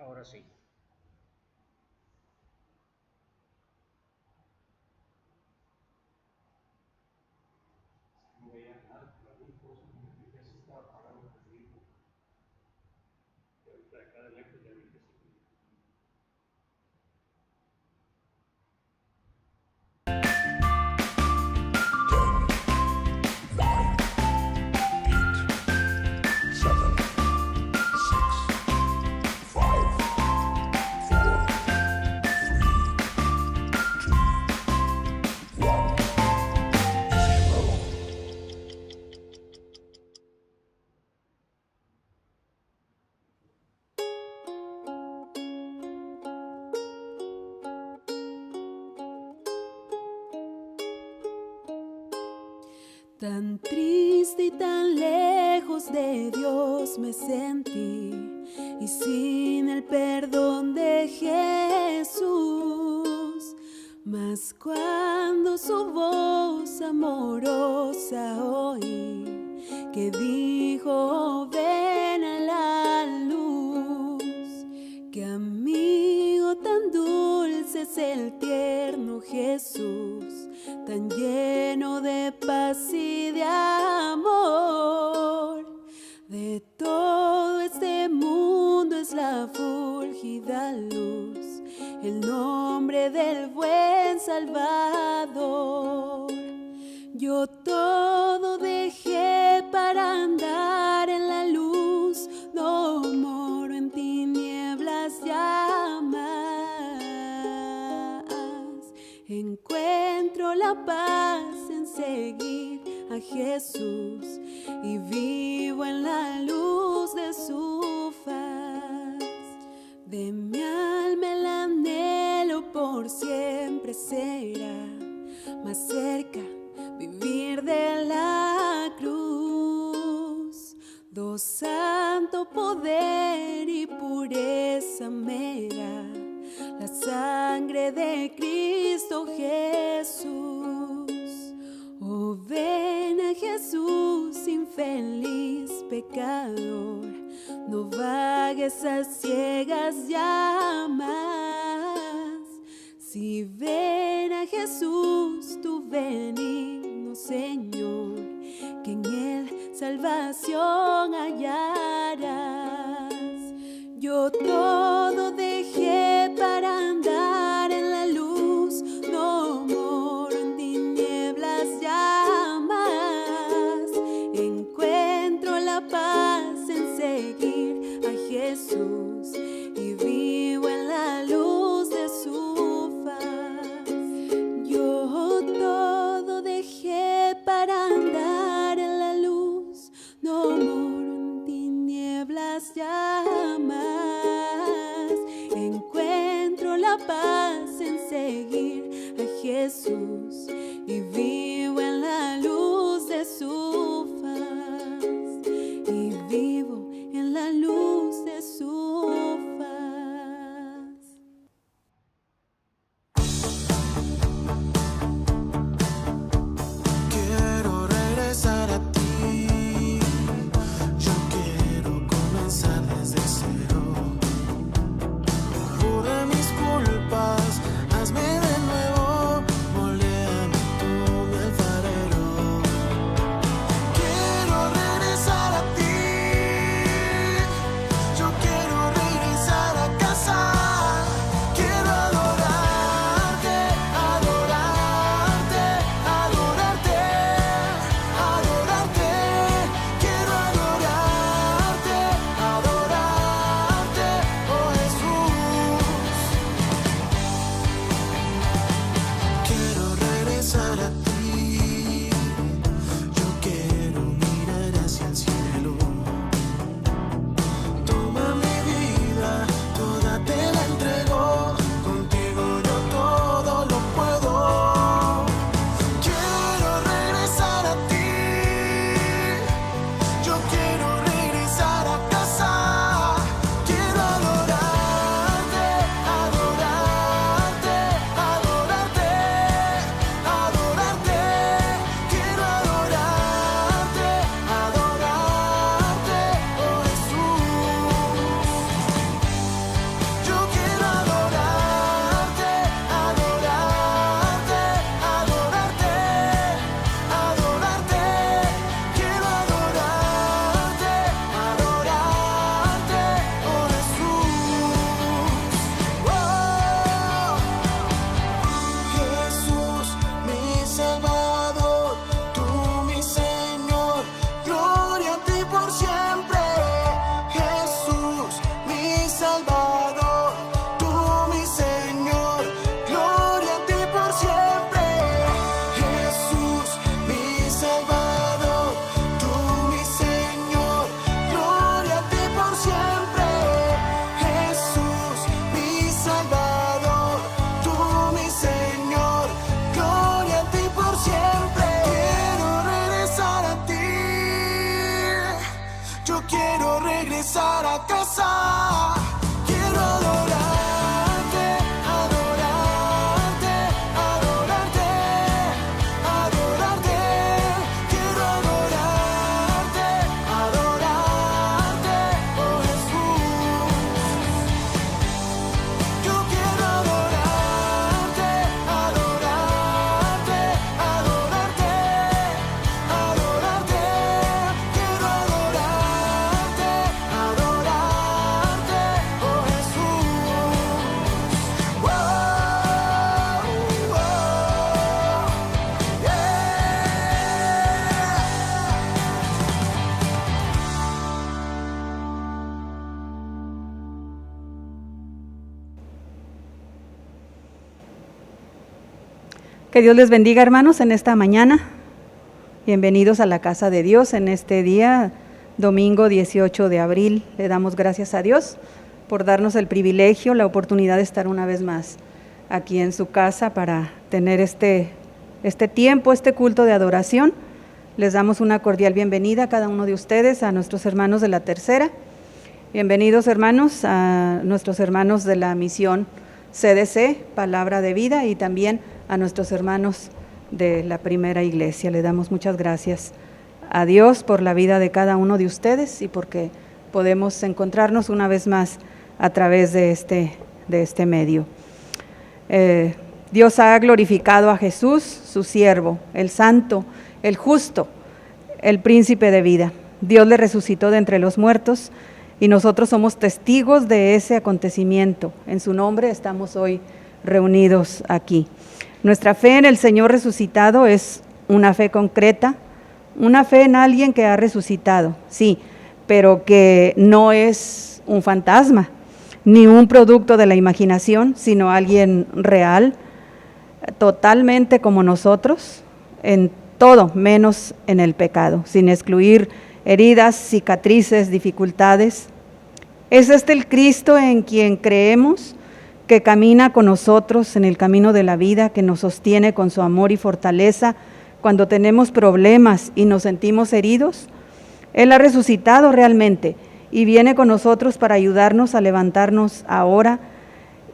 Ahora sí. No veía nada, por algún cosa, me fijé si estaba apagado el grifo. Y ahorita de acá de lejos ya vi que sí. Tan triste y tan lejos de Dios me sentí, y sin el perdón de Jesús. Mas cuando su voz amorosa oí, que dijo: ven a la luz, que amigo tan dulce es el tierno Jesús, tan lleno de paz y de amor. De todo este mundo es la fulgida luz, el nombre del buen Salvador. Yo todo dejé para andar en la luz, no moro en tinieblas ya más. Encuentro la paz en seguir a Jesús y vivo en la luz de su faz. De mi alma el anhelo por siempre será más cerca vivir de la cruz. Do santo poder y pureza me da la sangre de Cristo Jesús. Oh, ven a Jesús, infeliz pecador, no vagues a ciegas ya más. Si ven a Jesús, tu benigno Señor, que en Él salvación hallarás. Yo todo dejé para andar en la luz, no moro en tinieblas ya más. Encuentro la paz en seguir a Jesús y vivo en la luz de su faz. Yo todo dejé para andar en la luz, no moro en tinieblas ya más. Encuentro la paz en seguir a Jesús y vivo en la luz de su faz. Y vivo en la luz de su faz. Quiero regresar a ti, yo quiero comenzar desde cero. Borra mis culpas, hazme de nuevo, moler regresar a casa. Quiero adorarte, adorarte, adorarte, adorarte. Quiero adorarte, adorarte, oh Jesús. Yo quiero adorarte, adorarte, adorarte, adorarte. Quiero adorarte, adorarte, oh Jesús. Oh, oh, yeah. Que Dios les bendiga, hermanos, en esta mañana. Bienvenidos a la casa de Dios en este día, domingo 18 de abril. Le damos gracias a Dios por darnos el privilegio, la oportunidad de estar una vez más aquí en su casa para tener este tiempo, este culto de adoración. Les damos una cordial bienvenida a cada uno de ustedes, a nuestros hermanos de la tercera. Bienvenidos, hermanos, a nuestros hermanos de la misión CDC, Palabra de Vida, y también a nuestros hermanos de la primera iglesia. Le damos muchas gracias a Dios por la vida de cada uno de ustedes y porque podemos encontrarnos una vez más a través de este medio. Dios ha glorificado a Jesús, su siervo, el santo, el justo, el príncipe de vida. Dios le resucitó de entre los muertos y nosotros somos testigos de ese acontecimiento. En su nombre estamos hoy reunidos aquí. Nuestra fe en el Señor resucitado es una fe concreta, una fe en alguien que ha resucitado, sí, pero que no es un fantasma, ni un producto de la imaginación, sino alguien real, totalmente como nosotros, en todo menos en el pecado, sin excluir heridas, cicatrices, dificultades. ¿Es este el Cristo en quien creemos, que camina con nosotros en el camino de la vida, que nos sostiene con su amor y fortaleza cuando tenemos problemas y nos sentimos heridos? Él ha resucitado realmente y viene con nosotros para ayudarnos a levantarnos ahora,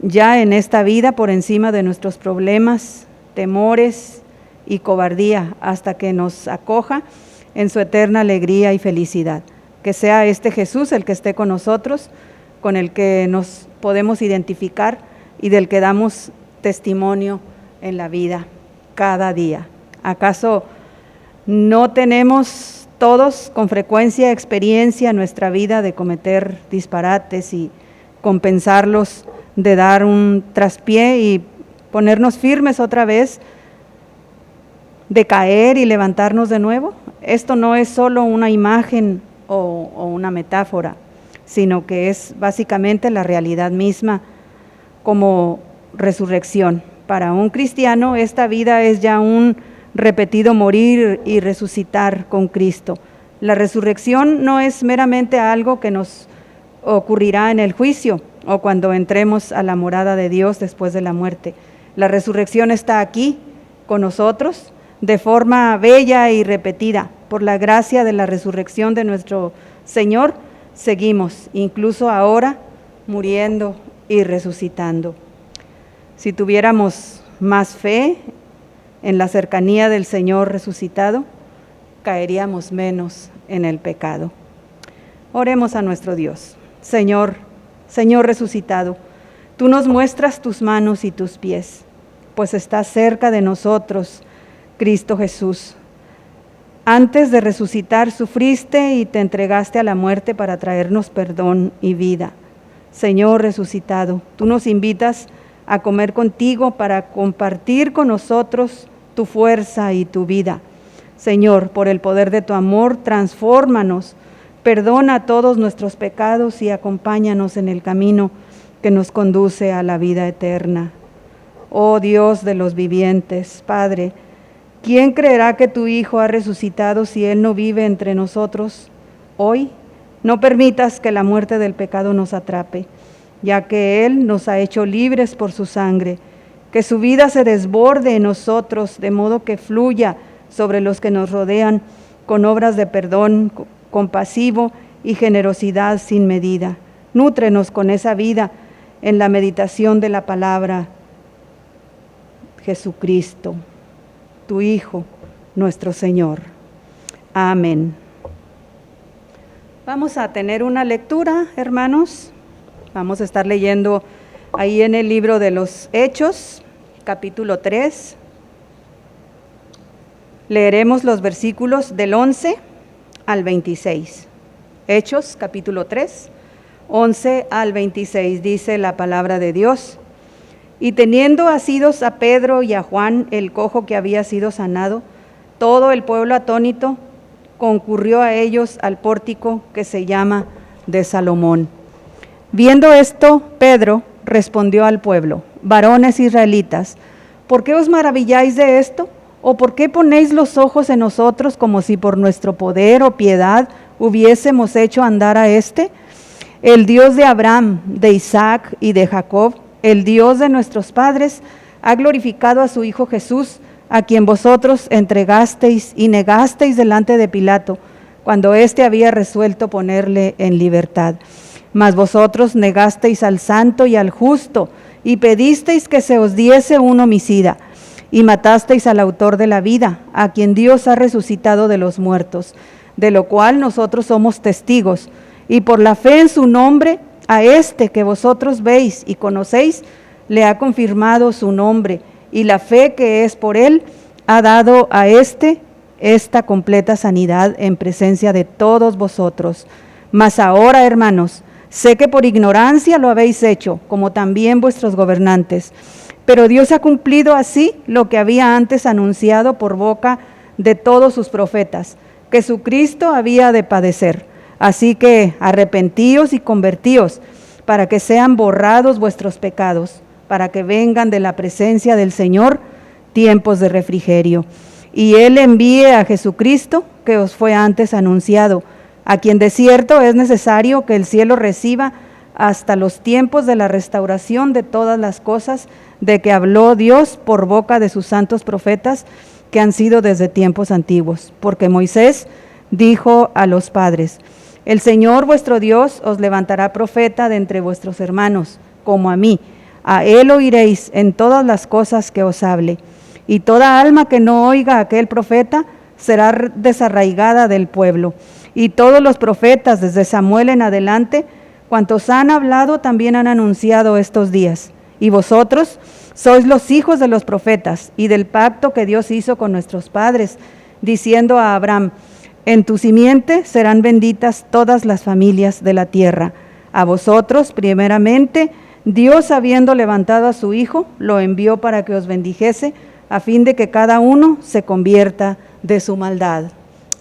ya en esta vida, por encima de nuestros problemas, temores y cobardía, hasta que nos acoja en su eterna alegría y felicidad. Que sea este Jesús el que esté con nosotros, con el que nos podemos identificar y del que damos testimonio en la vida cada día. ¿Acaso no tenemos todos con frecuencia experiencia en nuestra vida de cometer disparates y compensarlos, de dar un traspié y ponernos firmes otra vez, de caer y levantarnos de nuevo? Esto no es solo una imagen o una metáfora, sino que es básicamente la realidad misma como resurrección. Para un cristiano esta vida es ya un repetido morir y resucitar con Cristo. La resurrección no es meramente algo que nos ocurrirá en el juicio o cuando entremos a la morada de Dios después de la muerte. La resurrección está aquí con nosotros de forma bella y repetida. Por la gracia de la resurrección de nuestro Señor, seguimos, incluso ahora, muriendo y resucitando. Si tuviéramos más fe en la cercanía del Señor resucitado, caeríamos menos en el pecado. Oremos a nuestro Dios. Señor resucitado, tú nos muestras tus manos y tus pies, pues estás cerca de nosotros, Cristo Jesús. Antes de resucitar sufriste y te entregaste a la muerte para traernos perdón y vida. Señor resucitado, tú nos invitas a comer contigo para compartir con nosotros tu fuerza y tu vida. Señor, por el poder de tu amor, transfórmanos, perdona todos nuestros pecados y acompáñanos en el camino que nos conduce a la vida eterna. Oh Dios de los vivientes, Padre, ¿quién creerá que tu Hijo ha resucitado si Él no vive entre nosotros hoy? No permitas que la muerte del pecado nos atrape, ya que Él nos ha hecho libres por su sangre. Que su vida se desborde en nosotros, de modo que fluya sobre los que nos rodean con obras de perdón compasivo y generosidad sin medida. Nútrenos con esa vida en la meditación de la palabra. Jesucristo, tu Hijo, nuestro Señor. Amén. Vamos a tener una lectura, hermanos. Vamos a estar leyendo ahí en el libro de los Hechos, capítulo 3. Leeremos los versículos del 11 al 26. Hechos, capítulo 3, 11 al 26, dice la palabra de Dios. Y teniendo asidos a Pedro y a Juan, el cojo que había sido sanado, todo el pueblo atónito concurrió a ellos al pórtico que se llama de Salomón. Viendo esto, Pedro respondió al pueblo: varones israelitas, ¿por qué os maravilláis de esto? ¿O por qué ponéis los ojos en nosotros como si por nuestro poder o piedad hubiésemos hecho andar a éste? El Dios de Abraham, de Isaac y de Jacob, el Dios de nuestros padres, ha glorificado a su Hijo Jesús, a quien vosotros entregasteis y negasteis delante de Pilato, cuando éste había resuelto ponerle en libertad. Mas vosotros negasteis al santo y al justo, y pedisteis que se os diese un homicida, y matasteis al autor de la vida, a quien Dios ha resucitado de los muertos, de lo cual nosotros somos testigos, y por la fe en su nombre, a este que vosotros veis y conocéis, le ha confirmado su nombre, y la fe que es por él ha dado a esta completa sanidad en presencia de todos vosotros. Mas ahora, hermanos, sé que por ignorancia lo habéis hecho, como también vuestros gobernantes, pero Dios ha cumplido así lo que había antes anunciado por boca de todos sus profetas, que su Cristo había de padecer. Así que arrepentíos y convertíos, para que sean borrados vuestros pecados, para que vengan de la presencia del Señor tiempos de refrigerio. Y Él envíe a Jesucristo, que os fue antes anunciado, a quien de cierto es necesario que el cielo reciba hasta los tiempos de la restauración de todas las cosas de que habló Dios por boca de sus santos profetas, que han sido desde tiempos antiguos. Porque Moisés dijo a los padres: el Señor vuestro Dios os levantará profeta de entre vuestros hermanos, como a mí. A él oiréis en todas las cosas que os hable. Y toda alma que no oiga a aquel profeta será desarraigada del pueblo. Y todos los profetas, desde Samuel en adelante, cuantos han hablado, también han anunciado estos días. Y vosotros sois los hijos de los profetas y del pacto que Dios hizo con nuestros padres, diciendo a Abraham: en tu simiente serán benditas todas las familias de la tierra. A vosotros, primeramente, Dios, habiendo levantado a su Hijo, lo envió para que os bendijese, a fin de que cada uno se convierta de su maldad.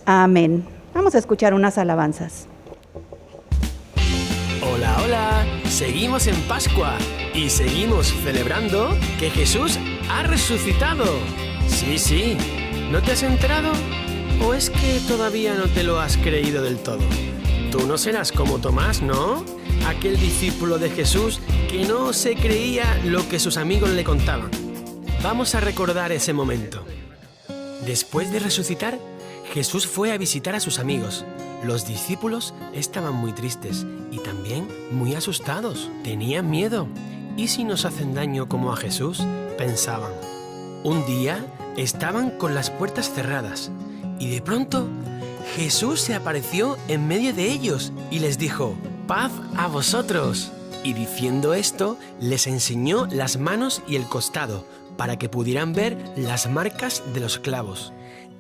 Amén. Vamos a escuchar unas alabanzas. Hola, hola, seguimos en Pascua y seguimos celebrando que Jesús ha resucitado. Sí, ¿no te has enterado? ¿O es que todavía no te lo has creído del todo? Tú no serás como Tomás, ¿no? Aquel discípulo de Jesús que no se creía lo que sus amigos le contaban. Vamos a recordar ese momento. Después de resucitar, Jesús fue a visitar a sus amigos. Los discípulos estaban muy tristes y también muy asustados. Tenían miedo. ¿Y si nos hacen daño como a Jesús?, pensaban. Un día estaban con las puertas cerradas y de pronto Jesús se apareció en medio de ellos y les dijo: «Paz a vosotros». Y diciendo esto, les enseñó las manos y el costado para que pudieran ver las marcas de los clavos.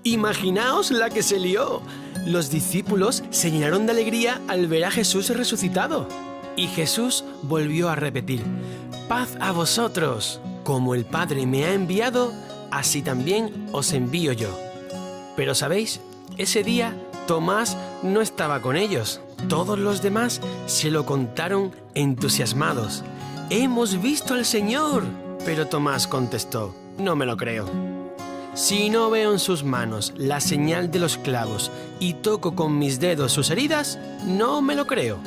Imaginaos la que se lió. Los discípulos se llenaron de alegría al ver a Jesús resucitado. Y Jesús volvió a repetir: «Paz a vosotros. Como el Padre me ha enviado, así también os envío yo». Pero ¿sabéis? Ese día Tomás no estaba con ellos. Todos los demás se lo contaron entusiasmados. «¡Hemos visto al Señor!». Pero Tomás contestó: «No me lo creo. Si no veo en sus manos la señal de los clavos y toco con mis dedos sus heridas, no me lo creo».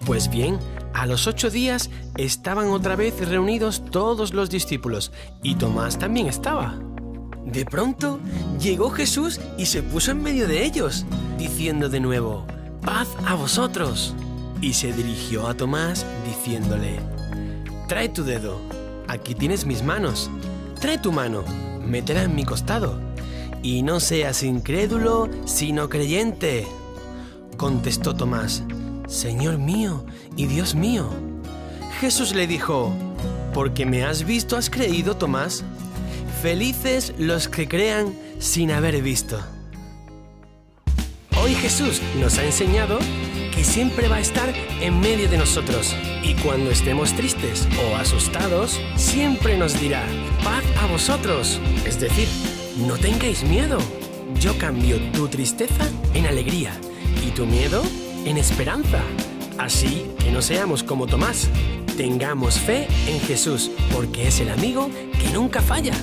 Pues bien, a los 8 días estaban otra vez reunidos todos los discípulos y Tomás también estaba. De pronto llegó Jesús y se puso en medio de ellos, diciendo de nuevo: paz a vosotros. Y se dirigió a Tomás diciéndole: trae tu dedo, aquí tienes mis manos. Trae tu mano, métela en mi costado. Y no seas incrédulo, sino creyente. Contestó Tomás: Señor mío y Dios mío. Jesús le dijo: porque me has visto has creído, Tomás. Felices los que crean sin haber visto. Hoy Jesús nos ha enseñado que siempre va a estar en medio de nosotros. Y cuando estemos tristes o asustados, siempre nos dirá: paz a vosotros. Es decir, no tengáis miedo. Yo cambio tu tristeza en alegría y tu miedo en esperanza. Así que no seamos como Tomás. Tengamos fe en Jesús, porque es el amigo que nunca falla.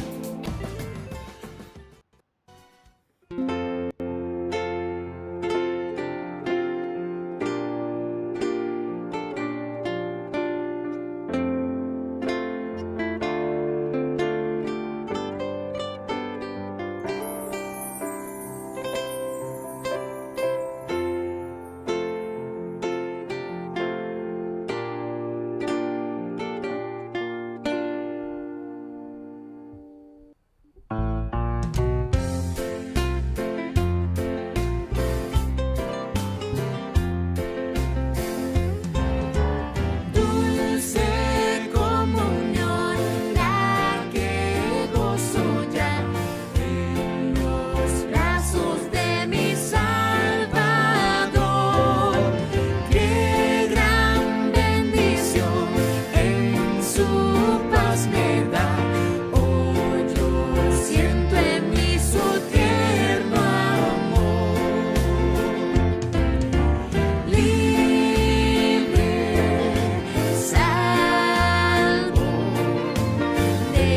Dulce comunión, la que gozo ya en los brazos de mi Salvador. Qué gran bendición en su paz me da. Hoy yo siento en mí su tierno amor. Libre, salvo de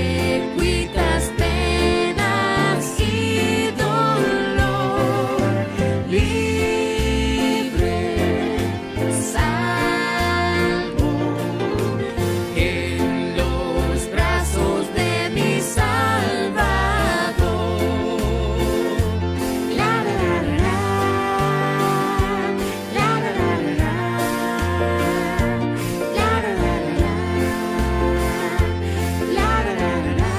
cuitas, penas y dolor. Libre, salvo en los brazos de mi Salvador. La la la la, la la la la, la la la la, la la la la,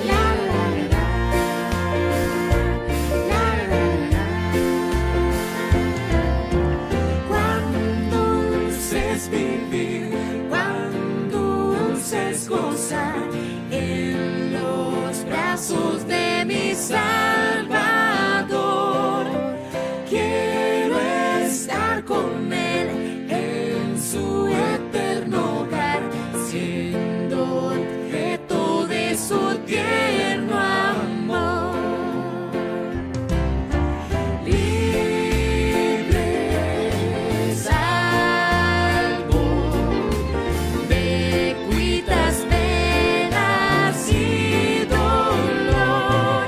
la la la la. Cuán dulce es vivir, cuán dulce es gozar en los brazos de mi Salvador. Quiero estar con él en su eterno hogar, siendo objeto de su tierno amor. Libre, salvo de cuitas, penas y dolor.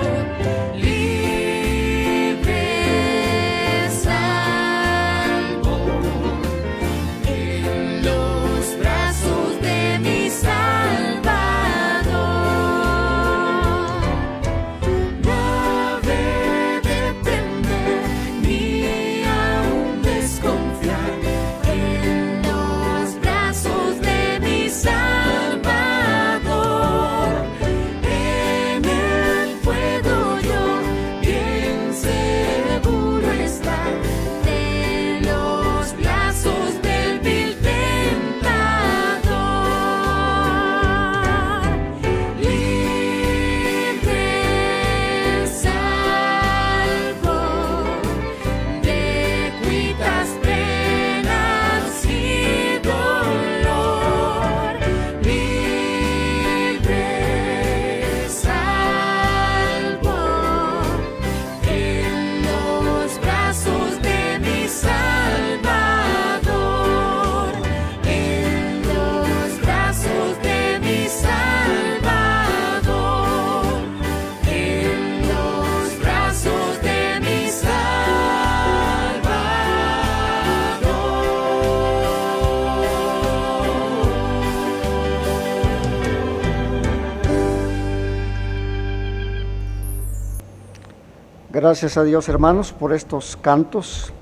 Gracias a Dios, hermanos, por estos cantos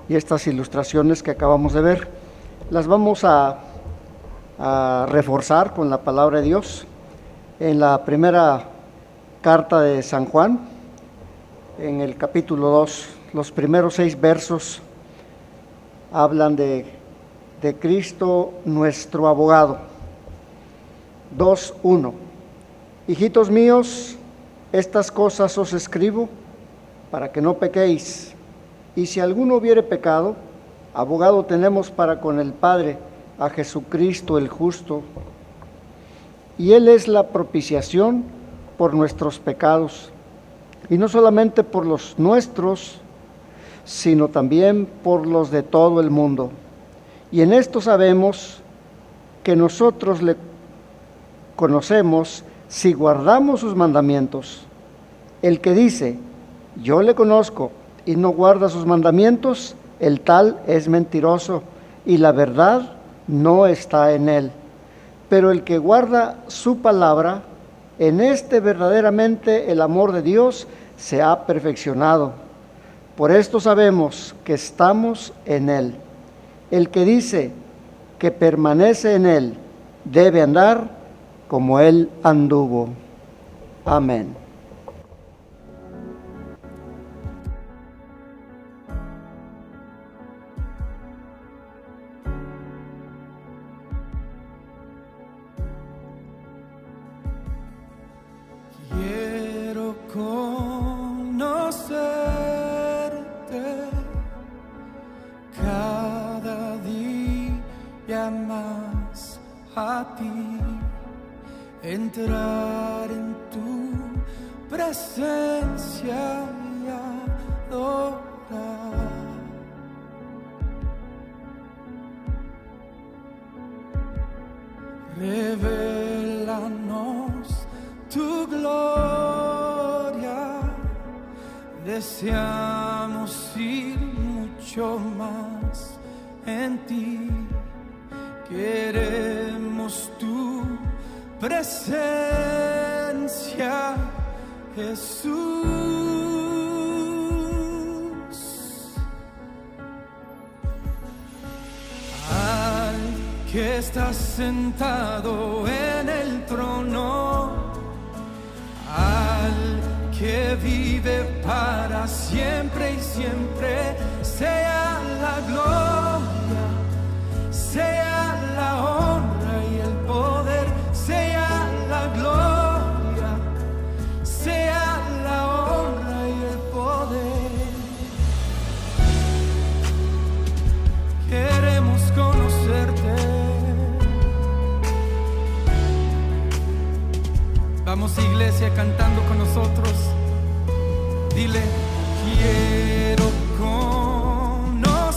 y estas ilustraciones que acabamos de ver. Las vamos a reforzar con la palabra de Dios. En la primera carta de San Juan, en el capítulo 2, los primeros 6 versos hablan de Cristo nuestro abogado. 2:1. Hijitos míos, estas cosas os escribo para que no pequéis. Y si alguno hubiere pecado, abogado tenemos para con el Padre, a Jesucristo el justo. Y Él es la propiciación por nuestros pecados, y no solamente por los nuestros, sino también por los de todo el mundo. Y en esto sabemos que nosotros le conocemos si guardamos sus mandamientos. El que dice, yo le conozco, y no guarda sus mandamientos, el tal es mentiroso, y la verdad no está en él. Pero el que guarda su palabra, en este verdaderamente el amor de Dios se ha perfeccionado. Por esto sabemos que estamos en él. El que dice que permanece en él, debe andar como él anduvo. Amén. Quiero conocerte cada día más a ti, entrar en tu presencia y adorar. Revélanos tu gloria, deseamos ir mucho más en ti, queremos tu presencia, Jesús. Al que estás sentado en el trono, al que vive para siempre y siempre, sea la gloria, sea la honra y el poder, sea la gloria, sea la honra y el poder. Queremos conocerte. Vamos, iglesia, cantando con nosotros. Dile, quiero conocerte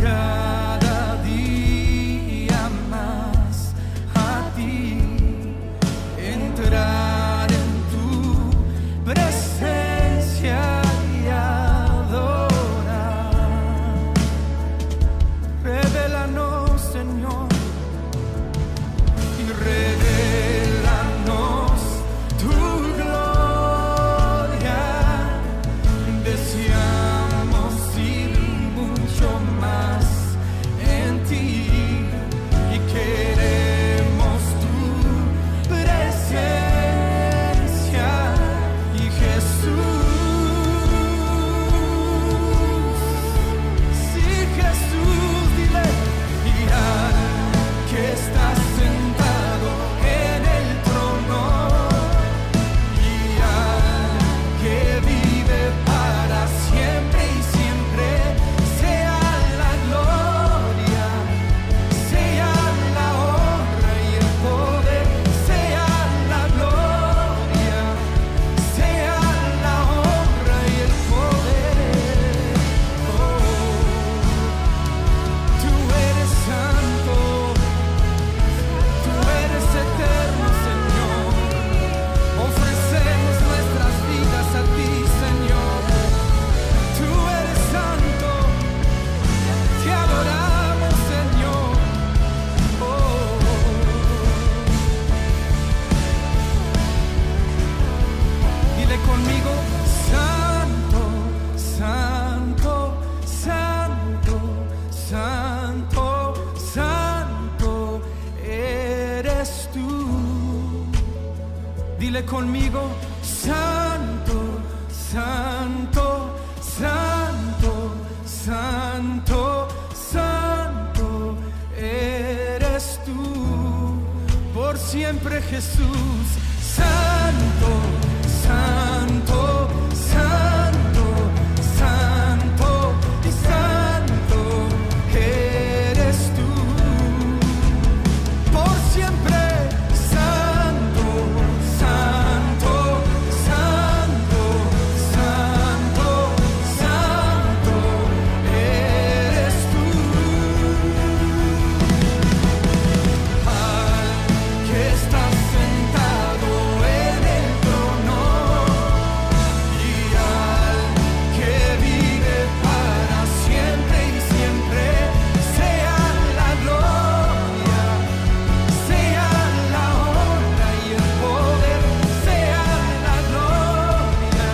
cada día más a ti, entrar en tu presencia y adorar. Revélanos, Señor, y revélanos tu Dile conmigo, Santo, Santo, Santo, Santo, Santo, eres tú, por siempre Jesús. Santo, Santo, Santo, Santo y Santo eres tú, por siempre. Santo, Santo, Santo, Santo, Santo eres tú. Al que estás sentado en el trono y al que vive para siempre y siempre, sea la gloria, sea la honra y el poder, sea la gloria,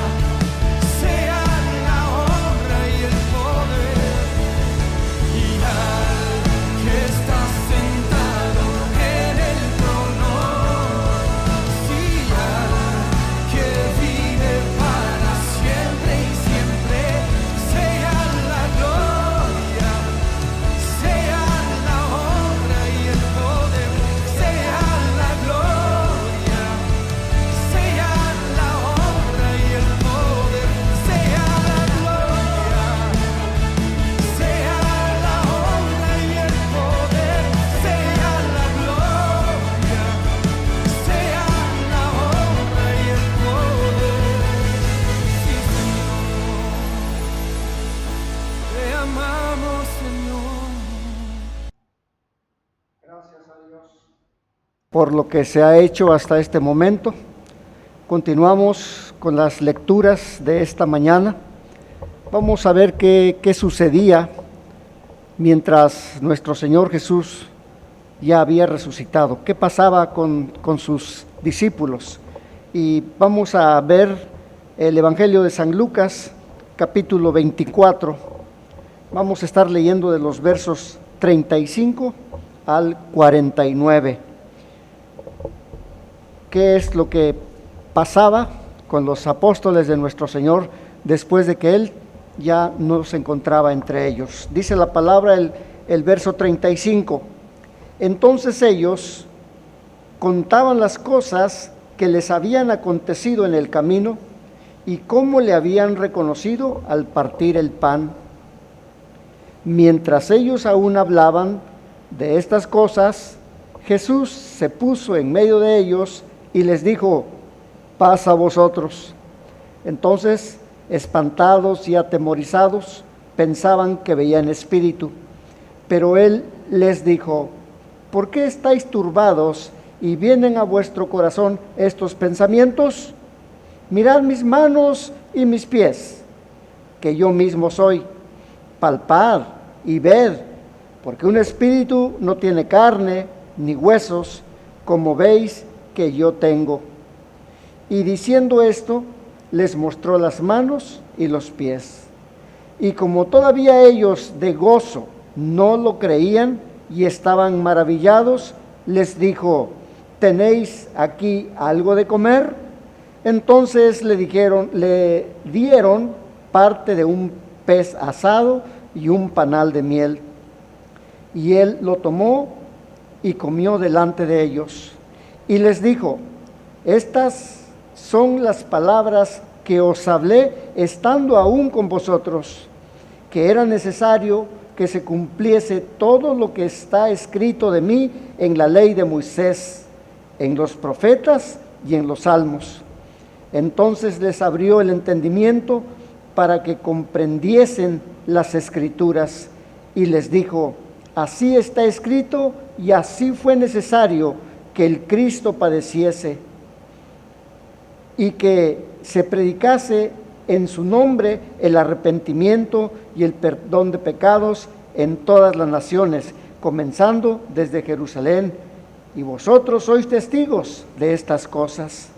sea la honra y el poder. Y al que está sentado en el trono, sí, al que vive para siempre y siempre, sea la gloria, sea la honra y el poder, sea la gloria, sea la honra y el poder, sea la gloria, sea la honra y el poder, sea la gloria, sea la honra y el poder. Sí, Señor, te amamos, Señor. Gracias a Dios por lo que se ha hecho hasta este momento. Continuamos con las lecturas de esta mañana. Vamos a ver qué sucedía mientras nuestro Señor Jesús ya había resucitado. ¿Qué pasaba con sus discípulos? Y vamos a ver el Evangelio de San Lucas, capítulo 24. Vamos a estar leyendo de los versos 35 al 49. ¿Qué es lo que pasaba con los apóstoles de nuestro Señor después de que Él ya no se encontraba entre ellos? Dice la palabra, el verso 35. Entonces ellos contaban las cosas que les habían acontecido en el camino y cómo le habían reconocido al partir el pan. Mientras ellos aún hablaban de estas cosas, Jesús se puso en medio de ellos y les dijo: paz a vosotros. Entonces, espantados y atemorizados, pensaban que veían espíritu. Pero él les dijo: ¿por qué estáis turbados y vienen a vuestro corazón estos pensamientos? Mirad mis manos y mis pies, que yo mismo soy. Palpad y ved, porque un espíritu no tiene carne ni huesos, como veis que yo tengo. Y diciendo esto, les mostró las manos y los pies. Y como todavía ellos de gozo no lo creían y estaban maravillados, les dijo: ¿tenéis aquí algo de comer? Entonces le dieron parte de un pez asado y un panal de miel. Y él lo tomó y comió delante de ellos. Y les dijo: estas son las palabras que os hablé estando aún con vosotros, que era necesario que se cumpliese todo lo que está escrito de mí en la ley de Moisés, en los profetas y en los salmos. Entonces les abrió el entendimiento para que comprendiesen las escrituras, y les dijo: así está escrito y así fue necesario que el Cristo padeciese y que se predicase en su nombre el arrepentimiento y el perdón de pecados en todas las naciones, comenzando desde Jerusalén. Y vosotros sois testigos de estas cosas.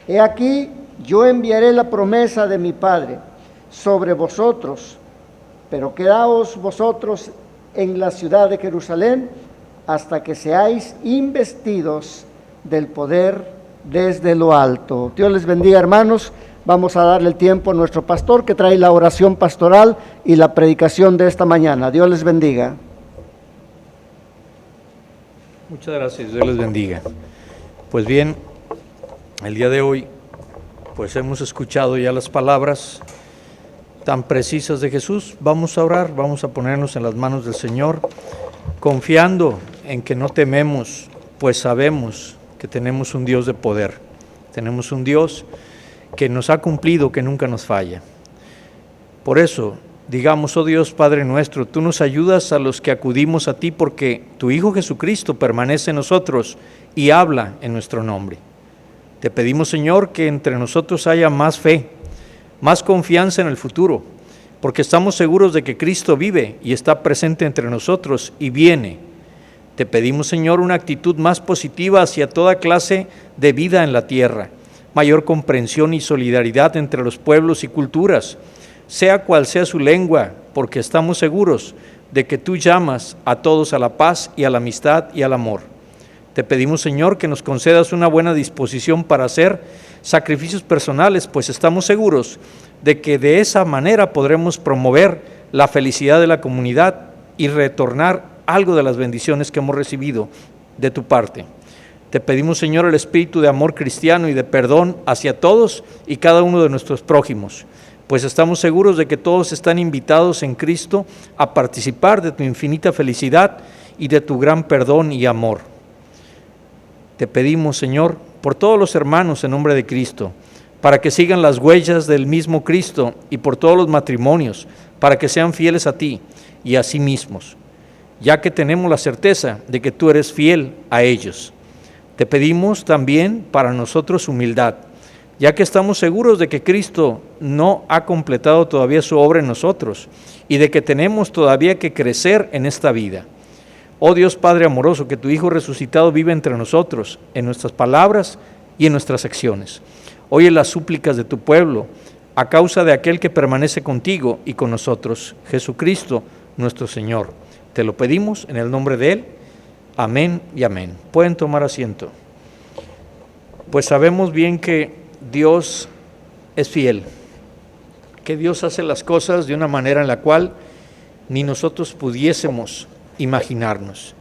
He aquí, yo enviaré la promesa de mi Padre sobre vosotros, pero quedaos vosotros en la ciudad de Jerusalén hasta que seáis investidos del poder desde lo alto. Dios les bendiga, hermanos. Vamos a darle el tiempo a nuestro pastor que trae la oración pastoral y la predicación de esta mañana. Dios les bendiga. Muchas gracias, Dios les bendiga. Pues bien, el día de hoy, pues hemos escuchado ya las palabras tan precisas de Jesús. Vamos a orar, vamos a ponernos en las manos del Señor, confiando en que no tememos, pues sabemos que tenemos un Dios de poder, tenemos un Dios que nos ha cumplido, que nunca nos falla. Por eso, digamos: oh Dios Padre nuestro, tú nos ayudas a los que acudimos a ti, porque tu Hijo Jesucristo permanece en nosotros y habla en nuestro nombre. Te pedimos, Señor, que entre nosotros haya más fe, más confianza en el futuro, porque estamos seguros de que Cristo vive y está presente entre nosotros y viene. Te pedimos, Señor, una actitud más positiva hacia toda clase de vida en la tierra, mayor comprensión y solidaridad entre los pueblos y culturas, sea cual sea su lengua, porque estamos seguros de que tú llamas a todos a la paz y a la amistad y al amor. Te pedimos, Señor, que nos concedas una buena disposición para hacer sacrificios personales, pues estamos seguros de que de esa manera podremos promover la felicidad de la comunidad y retornar algo de las bendiciones que hemos recibido de tu parte. Te pedimos, Señor, el espíritu de amor cristiano y de perdón hacia todos y cada uno de nuestros prójimos, pues estamos seguros de que todos están invitados en Cristo a participar de tu infinita felicidad y de tu gran perdón y amor. Te pedimos, Señor, por todos los hermanos en nombre de Cristo, para que sigan las huellas del mismo Cristo, y por todos los matrimonios, para que sean fieles a ti y a sí mismos, ya que tenemos la certeza de que tú eres fiel a ellos. Te pedimos también para nosotros humildad, ya que estamos seguros de que Cristo no ha completado todavía su obra en nosotros y de que tenemos todavía que crecer en esta vida. Oh Dios Padre amoroso, que tu Hijo resucitado vive entre nosotros, en nuestras palabras y en nuestras acciones. Oye las súplicas de tu pueblo, a causa de aquel que permanece contigo y con nosotros, Jesucristo nuestro Señor. Te lo pedimos en el nombre de Él. Amén y amén. Pueden tomar asiento. Pues sabemos bien que Dios es fiel, que Dios hace las cosas de una manera en la cual ni nosotros pudiésemos imaginarnos.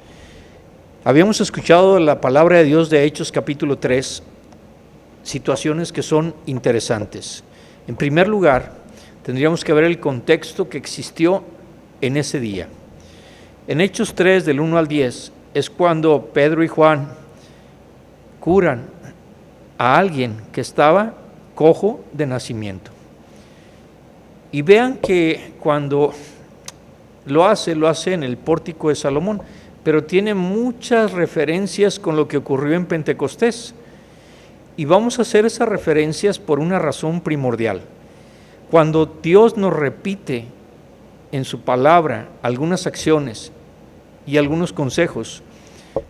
Habíamos escuchado la palabra de Dios de Hechos capítulo 3, situaciones que son interesantes. En primer lugar, tendríamos que ver el contexto que existió en ese día. En Hechos 3, del 1 al 10, es cuando Pedro y Juan curan a alguien que estaba cojo de nacimiento. Y vean que cuando lo hace en el pórtico de Salomón, pero tiene muchas referencias con lo que ocurrió en Pentecostés. Y vamos a hacer esas referencias por una razón primordial. Cuando Dios nos repite en su palabra algunas acciones y algunos consejos,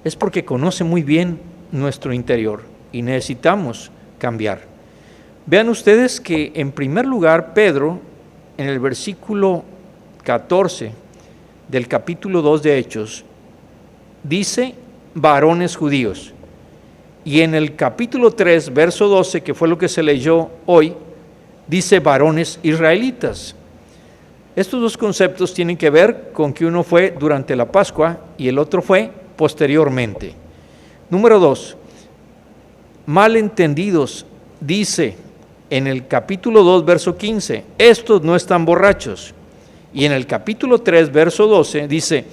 es porque conoce muy bien nuestro interior y necesitamos cambiar. Vean ustedes que en primer lugar Pedro, en el versículo 14 del capítulo 2 de Hechos, dice varones judíos, y en el capítulo 3, verso 12, que fue lo que se leyó hoy, dice varones israelitas. Estos dos conceptos tienen que ver con que uno fue durante la Pascua y el otro fue posteriormente. Número 2, malentendidos, dice en el capítulo 2, verso 15, estos no están borrachos. Y en el capítulo 3, verso 12, dice,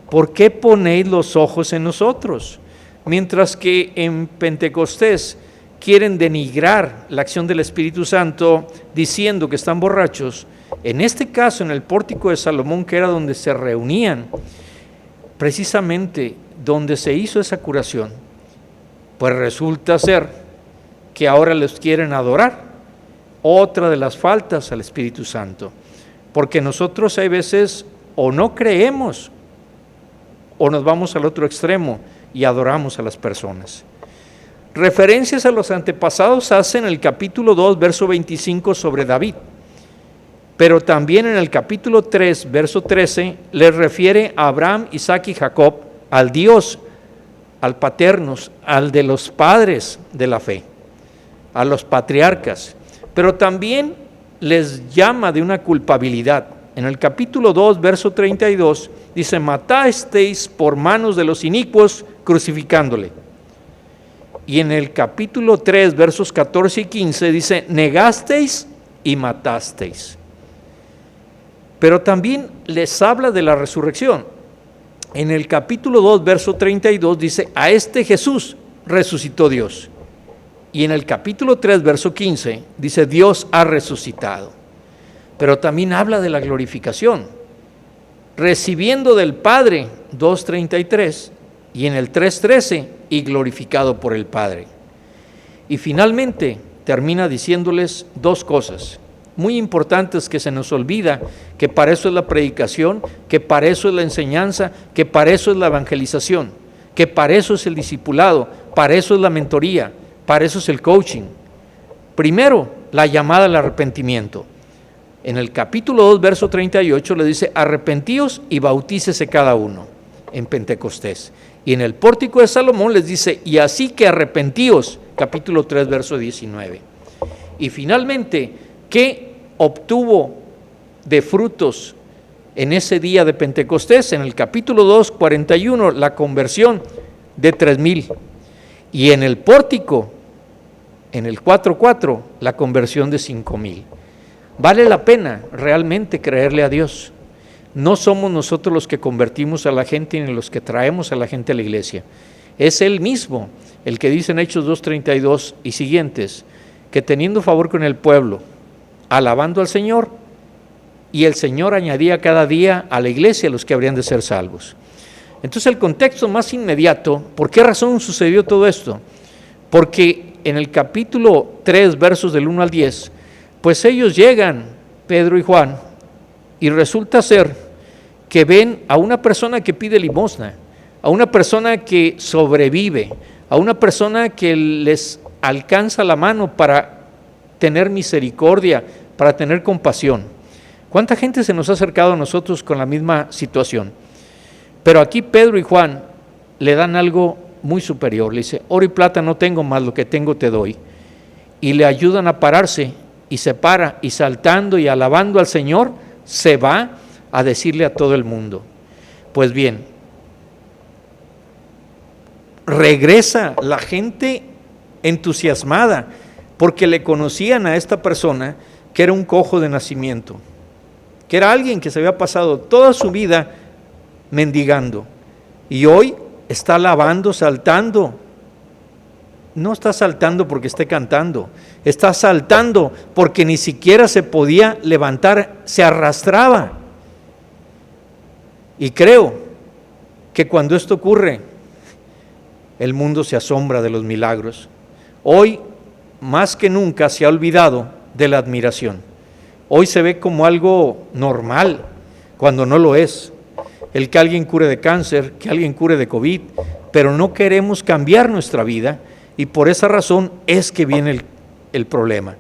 ¿por qué ponéis los ojos en nosotros? Mientras que en Pentecostés quieren denigrar la acción del Espíritu Santo diciendo que están borrachos, en este caso en el pórtico de Salomón, que era donde se reunían, precisamente donde se hizo esa curación, pues resulta ser que ahora les quieren adorar, otra de las faltas al Espíritu Santo, porque nosotros hay veces o no creemos o nos vamos al otro extremo y adoramos a las personas. Referencias a los antepasados hacen en el capítulo 2, verso 25 sobre David, pero también en el capítulo 3, verso 13, les refiere a Abraham, Isaac y Jacob, al Dios, al paternos, al de los padres de la fe. a los patriarcas, pero también les llama de una culpabilidad. En el capítulo 2, verso 32, dice: matasteis por manos de los inicuos, crucificándole. Y en el capítulo 3, versos 14 y 15, dice: negasteis y matasteis. Pero también les habla de la resurrección. En el capítulo 2, verso 32, dice: a este Jesús resucitó Dios. Y en el capítulo 3, verso 15, dice: Dios ha resucitado. Pero también habla de la glorificación, recibiendo del Padre, 2:33, y en el 3:13, y glorificado por el Padre. Y finalmente termina diciéndoles dos cosas muy importantes que se nos olvida, que para eso es la predicación, que para eso es la enseñanza, que para eso es la evangelización, que para eso es el discipulado, para eso es la mentoría, para eso es el coaching. Primero, la llamada al arrepentimiento. En el capítulo 2, verso 38, le dice: arrepentíos y bautícese cada uno, en Pentecostés. Y en el pórtico de Salomón les dice: y así que arrepentíos, capítulo 3, verso 19. Y finalmente, ¿qué obtuvo de frutos en ese día de Pentecostés? En el capítulo 2, 41, la conversión de 3,000. Y en el pórtico, en el 4:4, la conversión de 5,000. Vale la pena realmente creerle a Dios. No somos nosotros los que convertimos a la gente ni los que traemos a la gente a la iglesia. Es Él mismo el que dice en Hechos 2:32 y siguientes, que teniendo favor con el pueblo, alabando al Señor, y el Señor añadía cada día a la iglesia los que habrían de ser salvos. Entonces el contexto más inmediato, ¿por qué razón sucedió todo esto? Porque en el capítulo 3, versos del 1 al 10, pues ellos llegan, Pedro y Juan, y resulta ser que ven a una persona que pide limosna, a una persona que sobrevive, a una persona que les alcanza la mano para tener misericordia, para tener compasión. ¿Cuánta gente se nos ha acercado a nosotros con la misma situación? Pero aquí Pedro y Juan le dan algo muy superior. Le dice: oro y plata no tengo, mas lo que tengo te doy. Y le ayudan a pararse, y se para, y saltando y alabando al Señor, se va a decirle a todo el mundo. Pues bien, regresa la gente entusiasmada, porque le conocían a esta persona que era un cojo de nacimiento, que era alguien que se había pasado toda su vida mendigando, y hoy está alabando, saltando. No está saltando porque esté cantando, está saltando porque ni siquiera se podía levantar, se arrastraba. Y creo que cuando esto ocurre, el mundo se asombra de los milagros. Hoy, más que nunca, se ha olvidado de la admiración. Hoy se ve como algo normal, cuando no lo es. El que alguien cure de cáncer, que alguien cure de COVID, pero no queremos cambiar nuestra vida, y por esa razón es que viene el problema.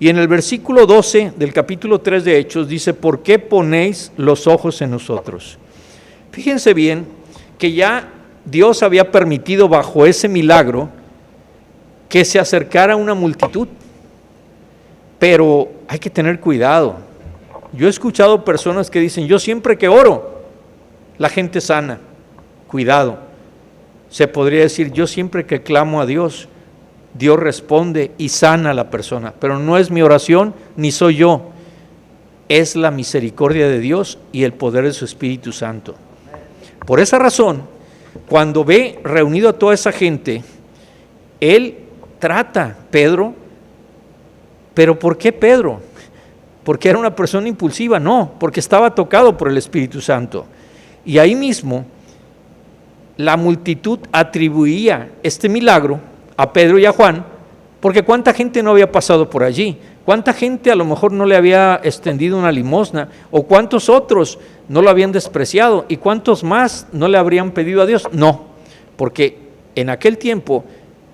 Y en el versículo 12 del capítulo 3 de Hechos dice: ¿por qué ponéis los ojos en nosotros? Fíjense bien que ya Dios había permitido bajo ese milagro que se acercara una multitud, pero hay que tener cuidado. Yo he escuchado personas que dicen: yo siempre que oro, la gente sana. Cuidado. Se podría decir: yo siempre que clamo a Dios, Dios responde y sana a la persona, pero no es mi oración ni soy yo, es la misericordia de Dios y el poder de su Espíritu Santo. Por esa razón, cuando ve reunido a toda esa gente, él trata, Pedro, pero ¿por qué Pedro? ¿Porque era una persona impulsiva? No, porque estaba tocado por el Espíritu Santo. Y ahí mismo la multitud atribuía este milagro a Pedro y a Juan, porque cuánta gente no había pasado por allí, cuánta gente a lo mejor no le había extendido una limosna, o cuántos otros no lo habían despreciado, y cuántos más no le habrían pedido a Dios. No, porque en aquel tiempo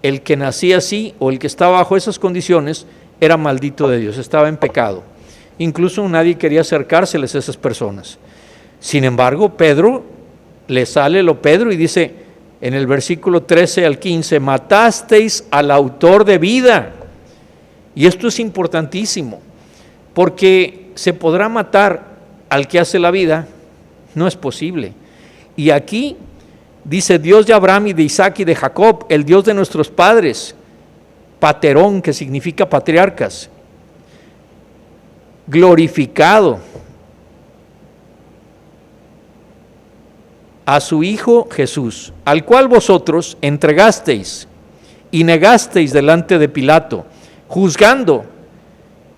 el que nacía así o el que estaba bajo esas condiciones era maldito de Dios, estaba en pecado. Incluso nadie quería acercárseles a esas personas. Sin embargo, Pedro le sale lo Pedro y dice en el versículo 13 al 15: matasteis al autor de vida Y esto es importantísimo, porque se podrá matar al que hace la vida, no es posible. Y aquí dice Dios de Abraham y de Isaac y de Jacob, el Dios de nuestros padres, paterón, que significa patriarcas, glorificado a su Hijo Jesús, al cual vosotros entregasteis y negasteis delante de Pilato, juzgando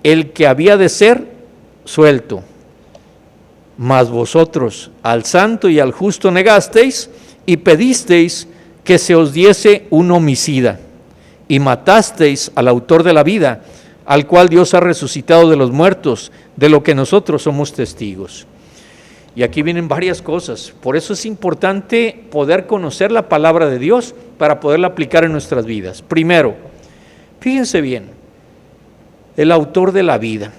el que había de ser suelto. Mas vosotros al santo y al justo negasteis y pedisteis que se os diese un homicida, y matasteis al autor de la vida, al cual Dios ha resucitado de los muertos, de lo que nosotros somos testigos. Y aquí vienen varias cosas. Por eso es importante poder conocer la palabra de Dios para poderla aplicar en nuestras vidas. Primero, fíjense bien, el autor de la vida.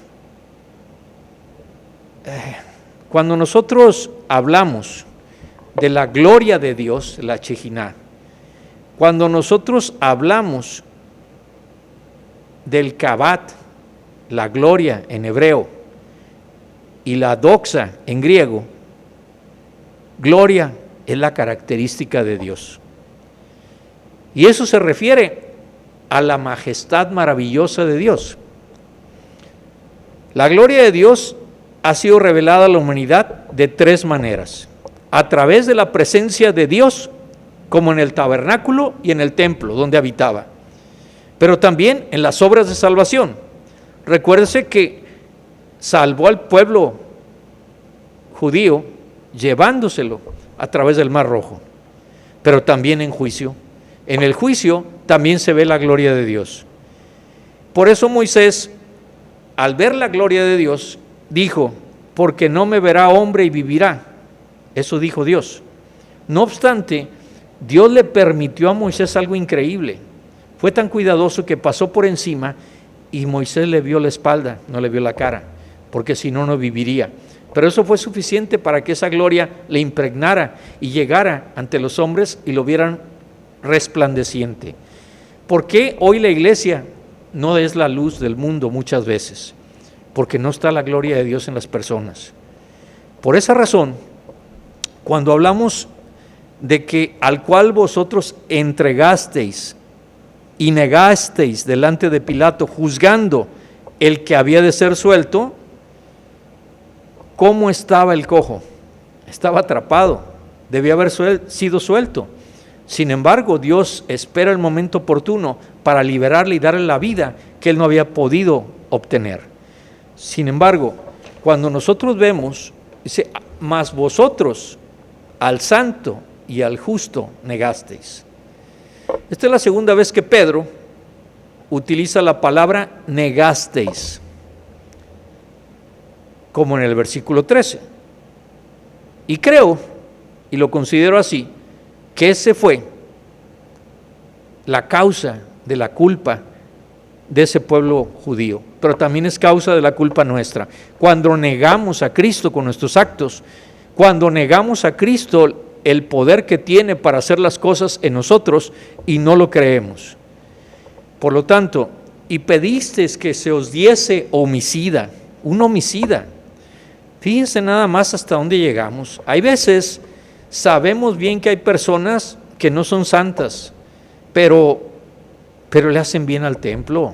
Cuando nosotros hablamos de la gloria de Dios, la Shejiná, cuando nosotros hablamos del Kabat, la gloria en hebreo, y la doxa en griego, gloria es la característica de Dios. Y eso se refiere a la majestad maravillosa de Dios. La gloria de Dios ha sido revelada a la humanidad de tres maneras: a través de la presencia de Dios, como en el tabernáculo y en el templo donde habitaba, pero también en las obras de salvación. Recuérdese que salvó al pueblo judío llevándoselo a través del Mar Rojo, pero también en juicio. En el juicio también se ve la gloria de Dios. Por eso Moisés, al ver la gloria de Dios, dijo: porque no me verá hombre y vivirá. Eso dijo Dios. No obstante, Dios le permitió a Moisés algo increíble. Fue tan cuidadoso que pasó por encima y Moisés le vio la espalda, no le vio la cara, porque si no, no viviría. Pero eso fue suficiente para que esa gloria le impregnara y llegara ante los hombres y lo vieran resplandeciente. ¿Por qué hoy la iglesia no es la luz del mundo muchas veces? Porque no está la gloria de Dios en las personas. Por esa razón, cuando hablamos de que al cual vosotros entregasteis y negasteis delante de Pilato, juzgando el que había de ser suelto, ¿cómo estaba el cojo? Estaba atrapado, debía haber sido suelto. Sin embargo, Dios espera el momento oportuno para liberarle y darle la vida que él no había podido obtener. Sin embargo, cuando nosotros vemos, dice: mas vosotros al santo y al justo negasteis. Esta es la segunda vez que Pedro utiliza la palabra negasteis, como en el versículo 13. Y creo, y lo considero así, que ese fue la causa de la culpa de ese pueblo judío, pero también es causa de la culpa nuestra. Cuando negamos a Cristo con nuestros actos, cuando negamos a Cristo el poder que tiene para hacer las cosas en nosotros y no lo creemos. Por lo tanto, y pedisteis que se os diese homicida, un homicida. Fíjense nada más hasta dónde llegamos. Hay veces, sabemos bien que hay personas que no son santas, pero le hacen bien al templo,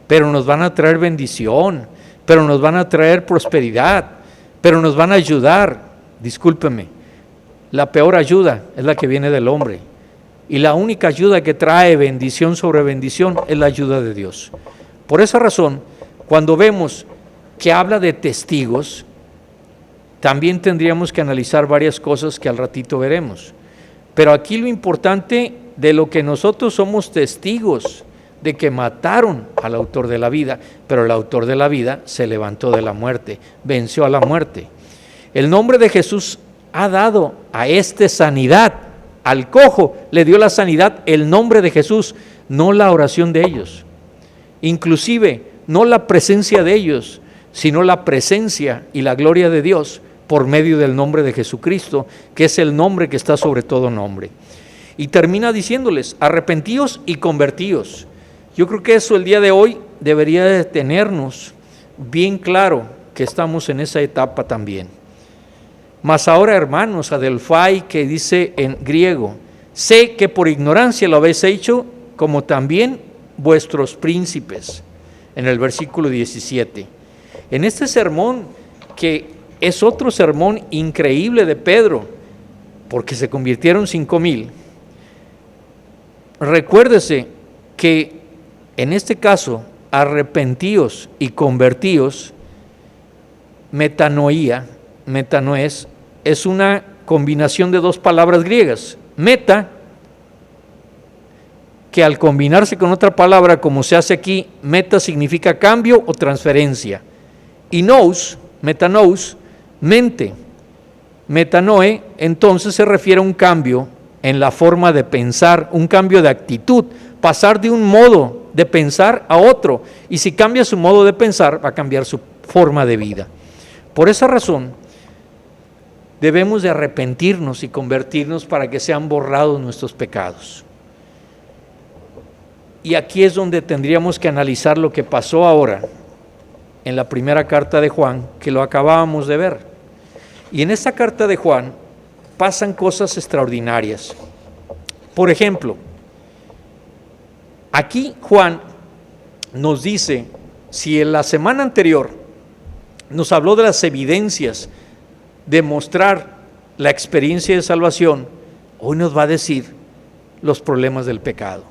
pero nos van a traer bendición, pero nos van a traer prosperidad, pero nos van a ayudar. Discúlpeme, la peor ayuda es la que viene del hombre, y la única ayuda que trae bendición sobre bendición es la ayuda de Dios. Por esa razón, cuando vemos que habla de testigos, también tendríamos que analizar varias cosas que al ratito veremos. Pero aquí lo importante de lo que nosotros somos testigos, de que mataron al autor de la vida, pero el autor de la vida se levantó de la muerte, venció a la muerte. El nombre de Jesús ha dado a este sanidad. Al cojo le dio la sanidad el nombre de Jesús, no la oración de ellos. Inclusive, no la presencia de ellos, sino la presencia y la gloria de Dios por medio del nombre de Jesucristo, que es el nombre que está sobre todo nombre. Y termina diciéndoles: arrepentíos y convertíos. Yo creo que eso el día de hoy debería de tenernos bien claro que estamos en esa etapa también. Mas ahora, hermanos, adelphai, que dice en griego, sé que por ignorancia lo habéis hecho, como también vuestros príncipes, en el versículo 17. En este sermón, que es otro sermón increíble de Pedro, porque se convirtieron 5,000, recuérdese que en este caso, arrepentíos y convertíos, metanoía, metanoes, es una combinación de dos palabras griegas. Meta, que al combinarse con otra palabra, como se hace aquí, meta significa cambio o transferencia. Y nous, metanous, mente. Metanoe, entonces se refiere a un cambio en la forma de pensar, un cambio de actitud, pasar de un modo de pensar a otro, y si cambia su modo de pensar, va a cambiar su forma de vida. Por esa razón, debemos de arrepentirnos y convertirnos para que sean borrados nuestros pecados. Y aquí es donde tendríamos que analizar lo que pasó ahora en la primera carta de Juan, que lo acabábamos de ver. Y en esta carta de Juan pasan cosas extraordinarias. Por ejemplo, aquí Juan nos dice, si en la semana anterior nos habló de las evidencias de mostrar la experiencia de salvación, hoy nos va a decir los problemas del pecado.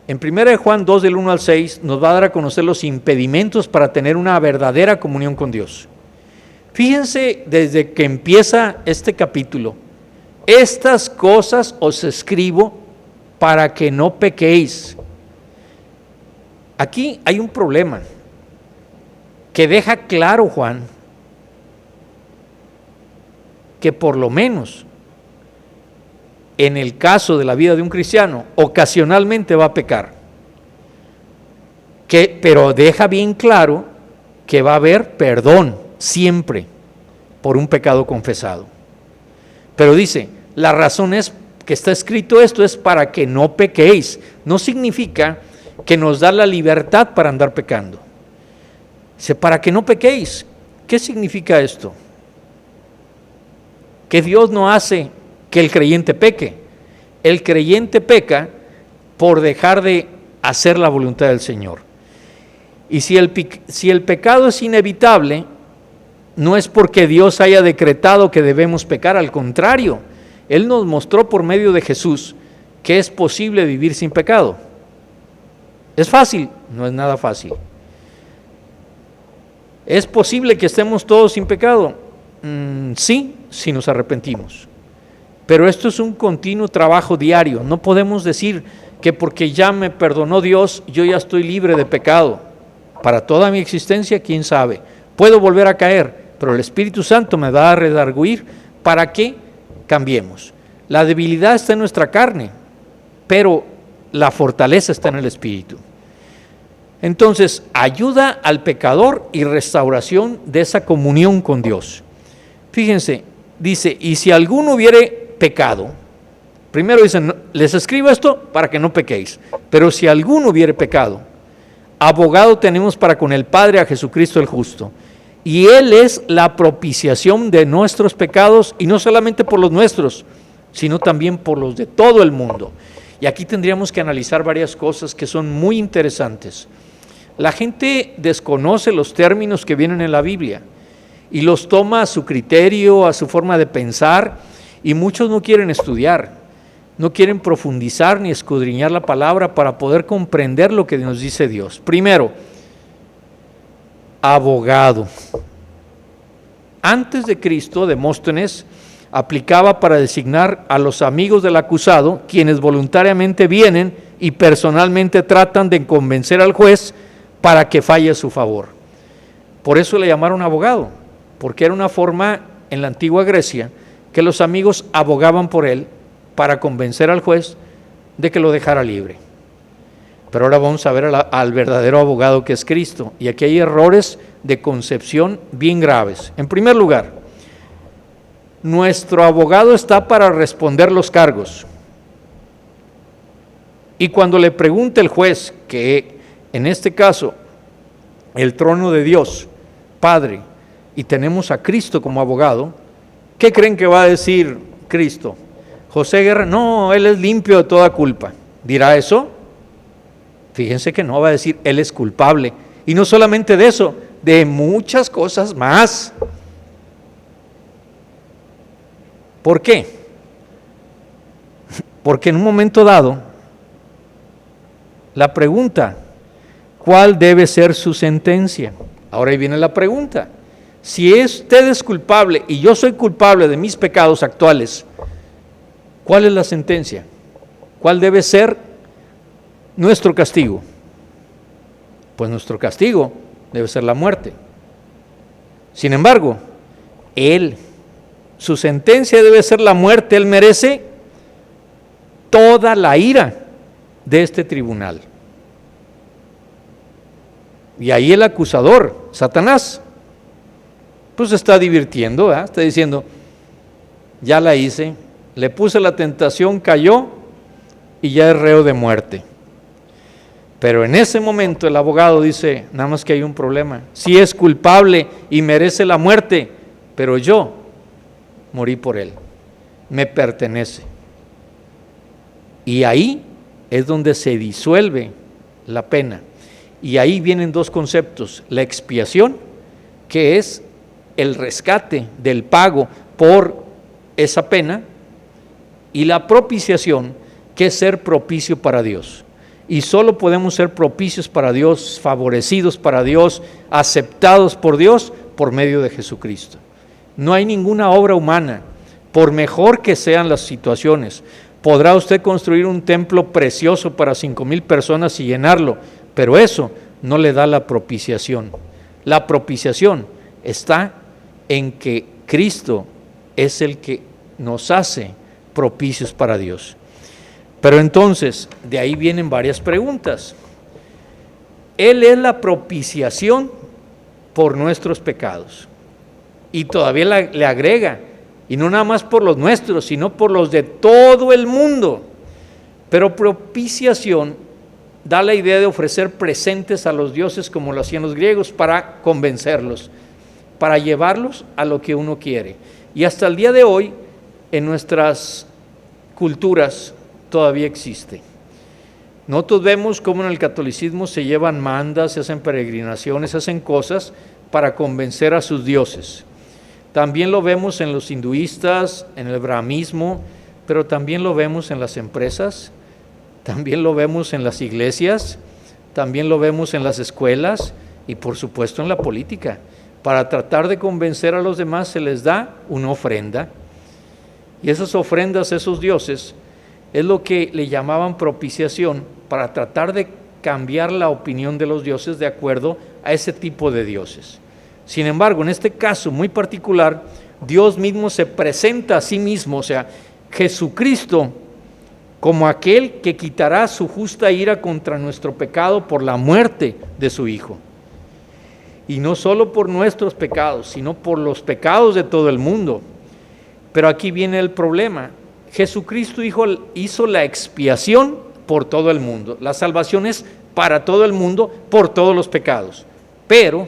En 1 Juan 2, del 1 al 6, nos va a dar a conocer los impedimentos para tener una verdadera comunión con Dios. Fíjense desde que empieza este capítulo, estas cosas os escribo para que no pequéis. Aquí hay un problema que deja claro Juan que por lo menos en el caso de la vida de un cristiano, ocasionalmente va a pecar. Pero deja bien claro que va a haber perdón siempre por un pecado confesado. Pero dice, la razón es que está escrito esto es para que no pequéis. No significa que nos da la libertad para andar pecando. Dice, para que no pequéis. ¿Qué significa esto? Que Dios no hace que el creyente peque. El creyente peca por dejar de hacer la voluntad del Señor. Y si el pecado es inevitable, no es porque Dios haya decretado que debemos pecar, al contrario, Él nos mostró por medio de Jesús que es posible vivir sin pecado. ¿Es fácil? No es nada fácil. ¿Es posible que estemos todos sin pecado? Sí, si nos arrepentimos. Pero esto es un continuo trabajo diario. No podemos decir que porque ya me perdonó Dios, yo ya estoy libre de pecado. Para toda mi existencia, quién sabe. Puedo volver a caer, pero el Espíritu Santo me va a redarguir para que cambiemos. La debilidad está en nuestra carne, pero la fortaleza está en el Espíritu. Entonces, ayuda al pecador y restauración de esa comunión con Dios. Fíjense, dice, y si alguno hubiere pecado, primero dicen, les escribo esto para que no pequéis, pero si alguno hubiere pecado, abogado tenemos para con el Padre a Jesucristo el justo, y Él es la propiciación de nuestros pecados, y no solamente por los nuestros, sino también por los de todo el mundo. Y aquí tendríamos que analizar varias cosas que son muy interesantes. La gente desconoce los términos que vienen en la Biblia y los toma a su criterio, a su forma de pensar, y muchos no quieren estudiar, no quieren profundizar ni escudriñar la palabra para poder comprender lo que nos dice Dios. Primero, abogado. Antes de Cristo, Demóstenes aplicaba para designar a los amigos del acusado, quienes voluntariamente vienen y personalmente tratan de convencer al juez para que falle a su favor. Por eso le llamaron abogado, porque era una forma en la antigua Grecia que los amigos abogaban por él para convencer al juez de que lo dejara libre. Pero ahora vamos a ver al verdadero abogado, que es Cristo, y aquí hay errores de concepción bien graves. En primer lugar, nuestro abogado está para responder los cargos. Y cuando le pregunte el juez que en este caso, el trono de Dios, Padre, y tenemos a Cristo como abogado, ¿qué creen que va a decir Cristo? José Guerra, no, él es limpio de toda culpa. ¿Dirá eso? Fíjense que no, va a decir, él es culpable. Y no solamente de eso, de muchas cosas más. ¿Por qué? Porque en un momento dado, la pregunta, ¿cuál debe ser su sentencia? Ahora ahí viene la pregunta. Si usted es culpable y yo soy culpable de mis pecados actuales, ¿cuál es la sentencia? ¿Cuál debe ser nuestro castigo? Pues nuestro castigo debe ser la muerte. Sin embargo, su sentencia debe ser la muerte. Él merece toda la ira de este tribunal. Y ahí el acusador, Satanás, pues se está divirtiendo, ¿verdad? Está diciendo, ya la hice, le puse la tentación, cayó y ya es reo de muerte. Pero en ese momento el abogado dice, nada más que hay un problema, sí es culpable y merece la muerte, pero yo morí por él, me pertenece. Y ahí es donde se disuelve la pena. Y ahí vienen dos conceptos, la expiación, que es el rescate del pago por esa pena, y la propiciación, que es ser propicio para Dios. Y solo podemos ser propicios para Dios, favorecidos para Dios, aceptados por Dios, por medio de Jesucristo. No hay ninguna obra humana, por mejor que sean las situaciones. Podrá usted construir un templo precioso para 5,000 personas y llenarlo, pero eso no le da la propiciación. La propiciación está en que Cristo es el que nos hace propicios para Dios. Pero entonces, de ahí vienen varias preguntas. Él es la propiciación por nuestros pecados. Y todavía le agrega, y no nada más por los nuestros, sino por los de todo el mundo. Pero propiciación da la idea de ofrecer presentes a los dioses como lo hacían los griegos para convencerlos, para llevarlos a lo que uno quiere. Y hasta el día de hoy, en nuestras culturas todavía existe. Nosotros vemos cómo en el catolicismo se llevan mandas, se hacen peregrinaciones, se hacen cosas para convencer a sus dioses. También lo vemos en los hinduistas, en el brahmismo, pero también lo vemos en las empresas, también lo vemos en las iglesias, también lo vemos en las escuelas y por supuesto en la política. Para tratar de convencer a los demás se les da una ofrenda, y esas ofrendas a esos dioses es lo que le llamaban propiciación, para tratar de cambiar la opinión de los dioses de acuerdo a ese tipo de dioses. Sin embargo, en este caso muy particular, Dios mismo se presenta a sí mismo, o sea, Jesucristo, como aquel que quitará su justa ira contra nuestro pecado por la muerte de su Hijo. Y no solo por nuestros pecados, sino por los pecados de todo el mundo. Pero aquí viene el problema. Jesucristo hizo la expiación por todo el mundo. La salvación es para todo el mundo, por todos los pecados. Pero,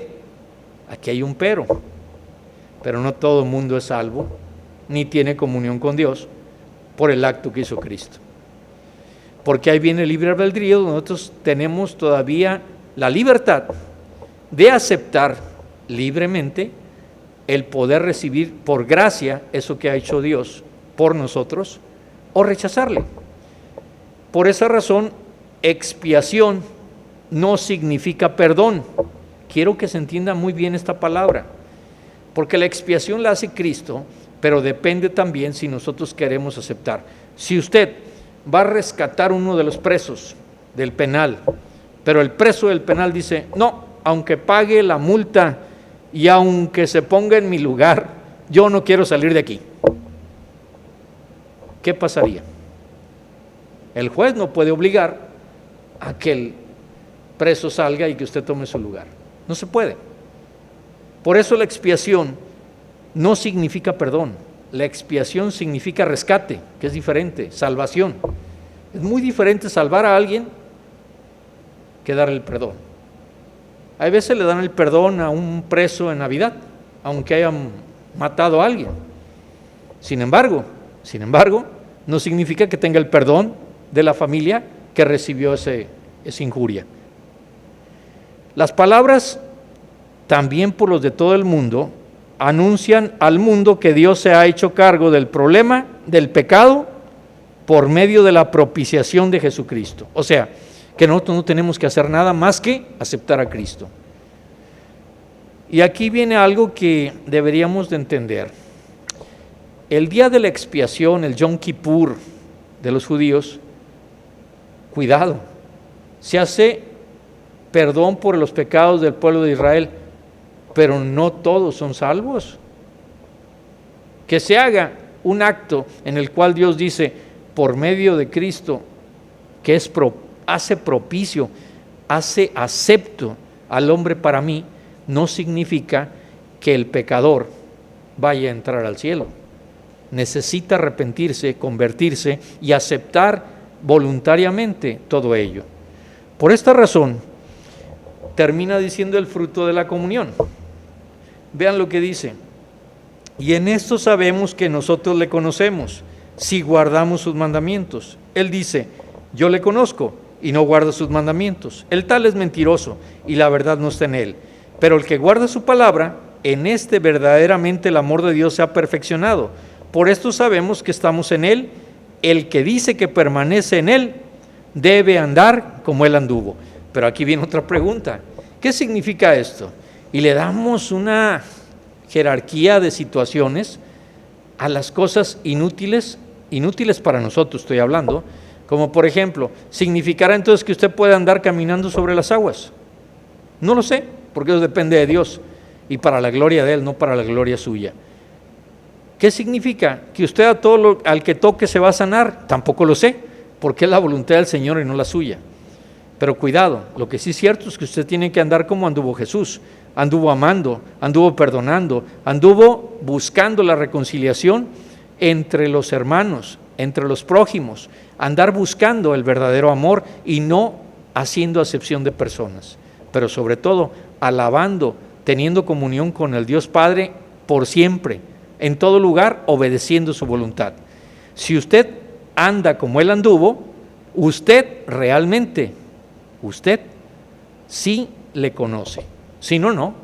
aquí hay un pero no todo el mundo es salvo, ni tiene comunión con Dios por el acto que hizo Cristo. Porque ahí viene el libre albedrío, donde nosotros tenemos todavía la libertad de aceptar libremente el poder recibir por gracia eso que ha hecho Dios por nosotros, o rechazarle. Por esa razón, expiación no significa perdón. Quiero que se entienda muy bien esta palabra, porque la expiación la hace Cristo, pero depende también si nosotros queremos aceptar. Si usted va a rescatar uno de los presos del penal, pero el preso del penal dice, no, aunque pague la multa y aunque se ponga en mi lugar, yo no quiero salir de aquí, ¿qué pasaría? El juez no puede obligar a que el preso salga y que usted tome su lugar. No se puede. Por eso la expiación no significa perdón. La expiación significa rescate, que es diferente, salvación. Es muy diferente salvar a alguien que dar el perdón. Hay veces le dan el perdón a un preso en Navidad, aunque hayan matado a alguien. Sin embargo, no significa que tenga el perdón de la familia que recibió esa injuria. Las palabras, también por los de todo el mundo, anuncian al mundo que Dios se ha hecho cargo del problema del pecado por medio de la propiciación de Jesucristo. O sea, que nosotros no tenemos que hacer nada más que aceptar a Cristo. Y aquí viene algo que deberíamos de entender. El día de la expiación, el Yom Kippur de los judíos, cuidado, se hace perdón por los pecados del pueblo de Israel, pero no todos son salvos. Que se haga un acto en el cual Dios dice, por medio de Cristo, que hace propicio, hace acepto al hombre para mí, no significa que el pecador vaya a entrar al cielo. Necesita arrepentirse, convertirse y aceptar voluntariamente todo ello. Por esta razón, termina diciendo el fruto de la comunión. Vean lo que dice. Y en esto sabemos que nosotros le conocemos, si guardamos sus mandamientos. Él dice, yo le conozco y no guarda sus mandamientos. El tal es mentiroso y la verdad no está en él. Pero el que guarda su palabra, en este verdaderamente el amor de Dios se ha perfeccionado. Por esto sabemos que estamos en él. El que dice que permanece en él, debe andar como él anduvo. Pero aquí viene otra pregunta. ¿Qué significa esto? Y le damos una jerarquía de situaciones a las cosas inútiles para nosotros estoy hablando, como por ejemplo, ¿significará entonces que usted puede andar caminando sobre las aguas? No lo sé, porque eso depende de Dios y para la gloria de Él, no para la gloria suya. ¿Qué significa? ¿Que usted a todo al que toque se va a sanar? Tampoco lo sé, porque es la voluntad del Señor y no la suya. Pero cuidado, lo que sí es cierto es que usted tiene que andar como anduvo Jesús. Anduvo amando, anduvo perdonando, anduvo buscando la reconciliación entre los hermanos, entre los prójimos, andar buscando el verdadero amor y no haciendo acepción de personas, pero sobre todo alabando, teniendo comunión con el Dios Padre por siempre, en todo lugar, obedeciendo su voluntad. Si usted anda como Él anduvo, usted realmente, usted sí le conoce. Si no, no.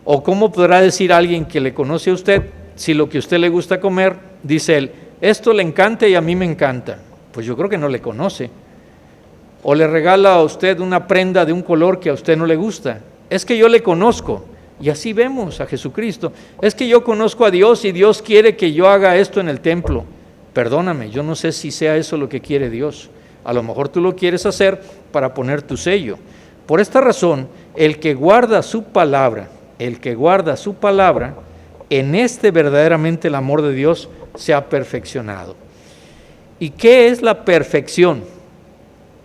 ¿O cómo podrá decir alguien que le conoce a usted si lo que a usted le gusta comer, dice él, esto le encanta y a mí me encanta? Pues yo creo que no le conoce. O le regala a usted una prenda de un color que a usted no le gusta. Es que yo le conozco. Y así vemos a Jesucristo. Es que yo conozco a Dios y Dios quiere que yo haga esto en el templo. Perdóname, yo no sé si sea eso lo que quiere Dios. A lo mejor tú lo quieres hacer para poner tu sello. Por esta razón, el que guarda su palabra, en este verdaderamente el amor de Dios se ha perfeccionado. ¿Y qué es la perfección?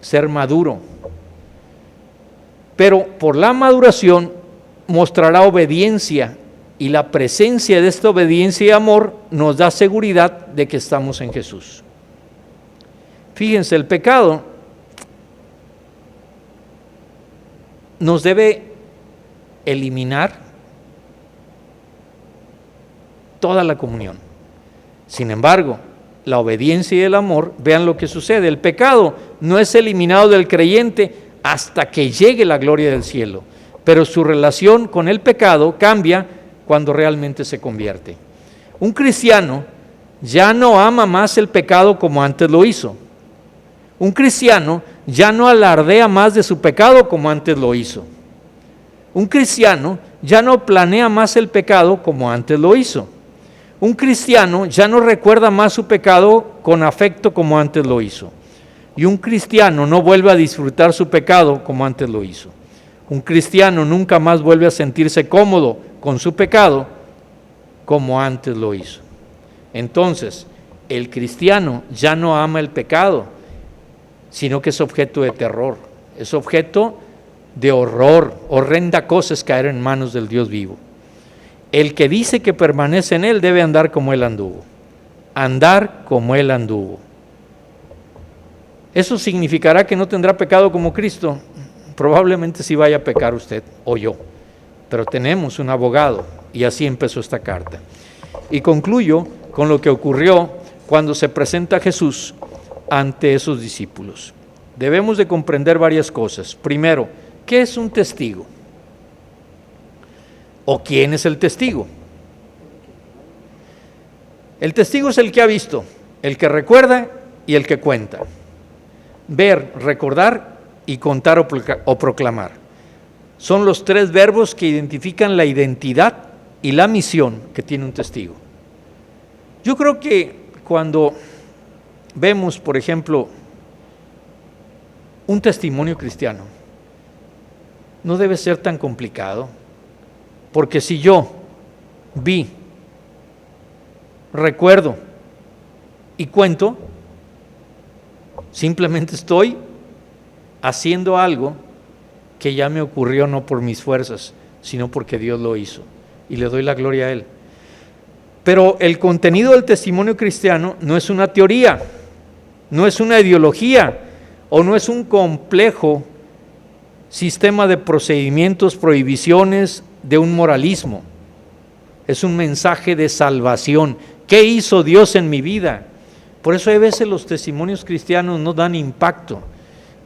Ser maduro. Pero por la maduración mostrará obediencia, y la presencia de esta obediencia y amor nos da seguridad de que estamos en Jesús. Fíjense, el pecado nos debe eliminar toda la comunión. Sin embargo, la obediencia y el amor, vean lo que sucede. El pecado no es eliminado del creyente hasta que llegue la gloria del cielo, pero su relación con el pecado cambia cuando realmente se convierte. Un cristiano ya no ama más el pecado como antes lo hizo. Un cristiano ya no alardea más de su pecado como antes lo hizo. Un cristiano ya no planea más el pecado como antes lo hizo. Un cristiano ya no recuerda más su pecado con afecto como antes lo hizo. Y un cristiano no vuelve a disfrutar su pecado como antes lo hizo. Un cristiano nunca más vuelve a sentirse cómodo con su pecado como antes lo hizo. Entonces, el cristiano ya no ama el pecado, sino que es objeto de terror, es objeto de horror. Horrenda cosa es caer en manos del Dios vivo. El que dice que permanece en Él debe andar como Él anduvo. Andar como Él anduvo. ¿Eso significará que no tendrá pecado como Cristo? probablemente sí vaya a pecar usted o yo, pero tenemos un abogado, y así empezó esta carta. Y concluyo con lo que ocurrió cuando se presenta Jesús ante esos discípulos. Debemos de comprender varias cosas. Primero, ¿qué es un testigo? ¿O quién es el testigo? El testigo es el que ha visto, el que recuerda y el que cuenta. Ver, recordar y contar o proclamar. Son los tres verbos que identifican la identidad y la misión que tiene un testigo. Yo creo que cuando vemos, por ejemplo, un testimonio cristiano, no debe ser tan complicado, porque si yo vi, recuerdo y cuento, simplemente estoy haciendo algo que ya me ocurrió no por mis fuerzas, sino porque Dios lo hizo, y le doy la gloria a Él. Pero el contenido del testimonio cristiano no es una teoría, no es una ideología, o no es un complejo sistema de procedimientos, prohibiciones de un moralismo. Es un mensaje de salvación. ¿Qué hizo Dios en mi vida? Por eso a veces los testimonios cristianos no dan impacto,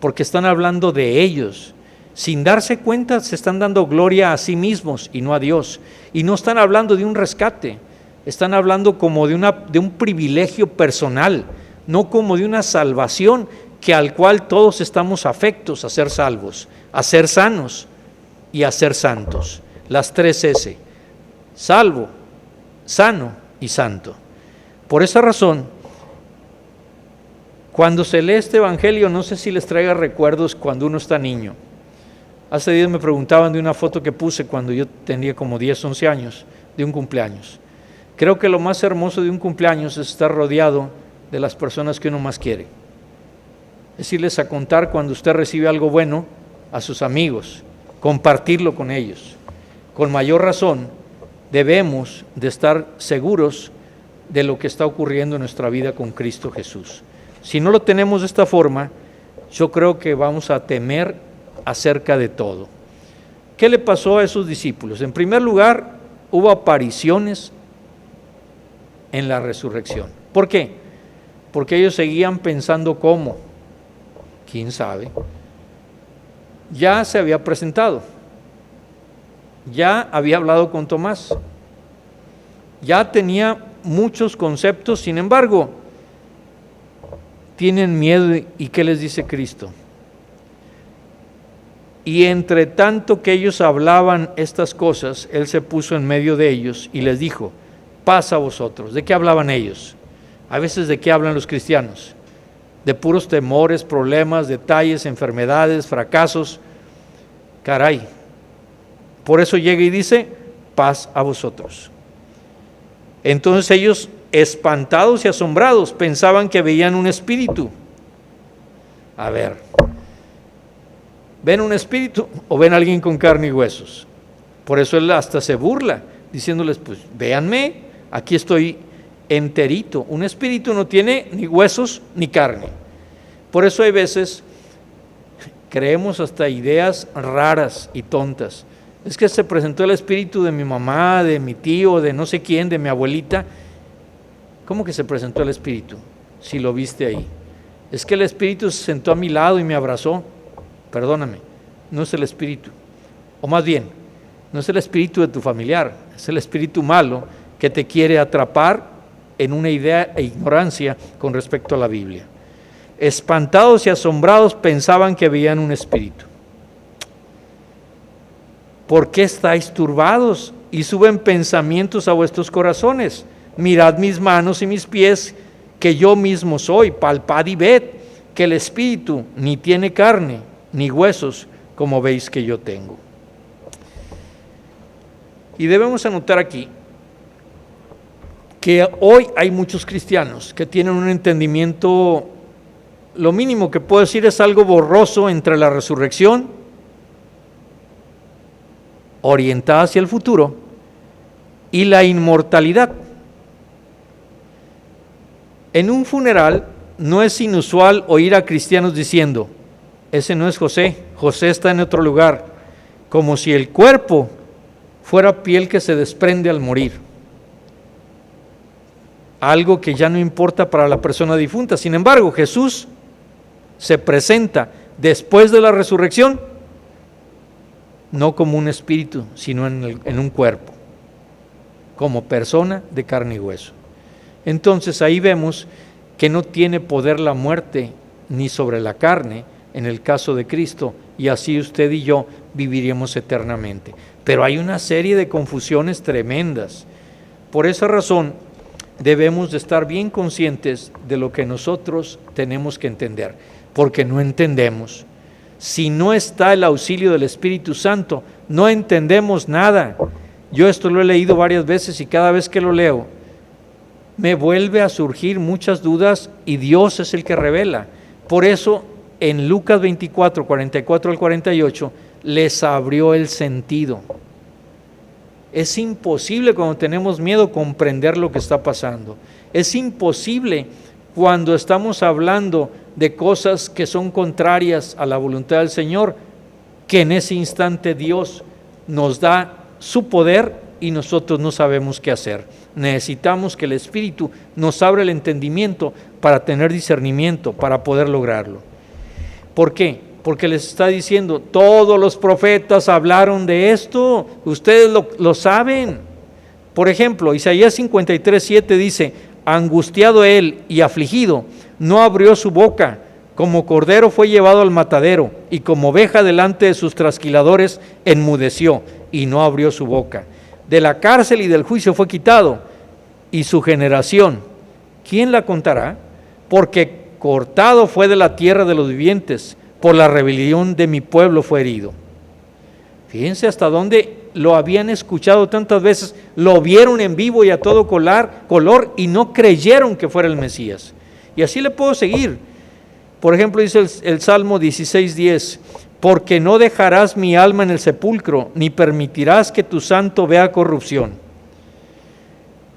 porque están hablando de ellos. Sin darse cuenta se están dando gloria a sí mismos y no a Dios. Y no están hablando de un rescate, están hablando como de un privilegio personal, no como de una salvación que al cual todos estamos afectos a ser salvos, a ser sanos y a ser santos. Las tres S: salvo, sano y santo. Por esa razón, cuando se lee este evangelio, no sé si les traiga recuerdos cuando uno está niño. Hace días me preguntaban de una foto que puse cuando yo tenía como 10, 11 años, de un cumpleaños. Creo que lo más hermoso de un cumpleaños es estar rodeado de las personas que uno más quiere. Es irles a contar cuando usted recibe algo bueno a sus amigos, compartirlo con ellos. Con mayor razón, debemos de estar seguros de lo que está ocurriendo en nuestra vida con Cristo Jesús. Si no lo tenemos de esta forma, yo creo que vamos a temer acerca de todo. ¿Qué le pasó a esos discípulos? En primer lugar, hubo apariciones en la resurrección. ¿Por qué? Porque ellos seguían pensando cómo. ¿Quién sabe? Ya se había presentado, ya había hablado con Tomás, ya tenía muchos conceptos, sin embargo, tienen miedo. ¿Y qué les dice Cristo? Y entre tanto que ellos hablaban estas cosas, Él se puso en medio de ellos y les dijo: paz a vosotros. ¿De qué hablaban ellos? A veces, ¿de qué hablan los cristianos? De puros temores, problemas, detalles, enfermedades, fracasos. Caray. Por eso llega y dice: paz a vosotros. Entonces ellos, espantados y asombrados, pensaban que veían un espíritu. A ver, ¿ven un espíritu o ven a alguien con carne y huesos? Por eso Él hasta se burla, diciéndoles: pues véanme, aquí estoy enterito. Un espíritu no tiene ni huesos ni carne. Por eso hay veces creemos hasta ideas raras y tontas. Es que se presentó el espíritu de mi mamá, de mi tío, de no sé quién, de mi abuelita. ¿Cómo que se presentó el espíritu? Si lo viste ahí. Es que el espíritu se sentó a mi lado y me abrazó. Perdóname, no es el espíritu. O más bien, no es el espíritu de tu familiar, es el espíritu malo que te quiere atrapar en una idea e ignorancia con respecto a la Biblia. Espantados y asombrados pensaban que veían un espíritu. ¿Por qué estáis turbados y suben pensamientos a vuestros corazones? Mirad mis manos y mis pies, que yo mismo soy. Palpad y ved que el espíritu ni tiene carne ni huesos, como veis que yo tengo. Y debemos anotar aquí que hoy hay muchos cristianos que tienen un entendimiento, lo mínimo que puedo decir es algo borroso, entre la resurrección, orientada hacia el futuro, y la inmortalidad. En un funeral no es inusual oír a cristianos diciendo: ese no es José José está en otro lugar, como si el cuerpo fuera piel que se desprende al morir. Algo que ya no importa para la persona difunta. Sin embargo, Jesús se presenta después de la resurrección, no como un espíritu, sino en un cuerpo, como persona de carne y hueso. Entonces ahí vemos que no tiene poder la muerte ni sobre la carne, en el caso de Cristo, y así usted y yo viviríamos eternamente. Pero hay una serie de confusiones tremendas. Por esa razón debemos de estar bien conscientes de lo que nosotros tenemos que entender, porque no entendemos. Si no está el auxilio del Espíritu Santo, no entendemos nada. Yo esto lo he leído varias veces y cada vez que lo leo, me vuelve a surgir muchas dudas y Dios es el que revela. Por eso en Lucas 24, 44 al 48, les abrió el sentido. Es imposible cuando tenemos miedo comprender lo que está pasando. Es imposible cuando estamos hablando de cosas que son contrarias a la voluntad del Señor, que en ese instante Dios nos da su poder y nosotros no sabemos qué hacer. Necesitamos que el Espíritu nos abra el entendimiento para tener discernimiento, para poder lograrlo. ¿Por qué? Porque les está diciendo, todos los profetas hablaron de esto, ustedes lo saben. Por ejemplo, Isaías 53:7 dice, angustiado él y afligido, no abrió su boca, como cordero fue llevado al matadero, y como oveja delante de sus trasquiladores enmudeció, y no abrió su boca. De la cárcel y del juicio fue quitado, y su generación, ¿quién la contará? Porque cortado fue de la tierra de los vivientes, por la rebelión de mi pueblo fue herido. Fíjense hasta dónde lo habían escuchado tantas veces, lo vieron en vivo y a todo color y no creyeron que fuera el Mesías. Y así le puedo seguir. Por ejemplo, dice el Salmo 16:10, porque no dejarás mi alma en el sepulcro, ni permitirás que tu santo vea corrupción.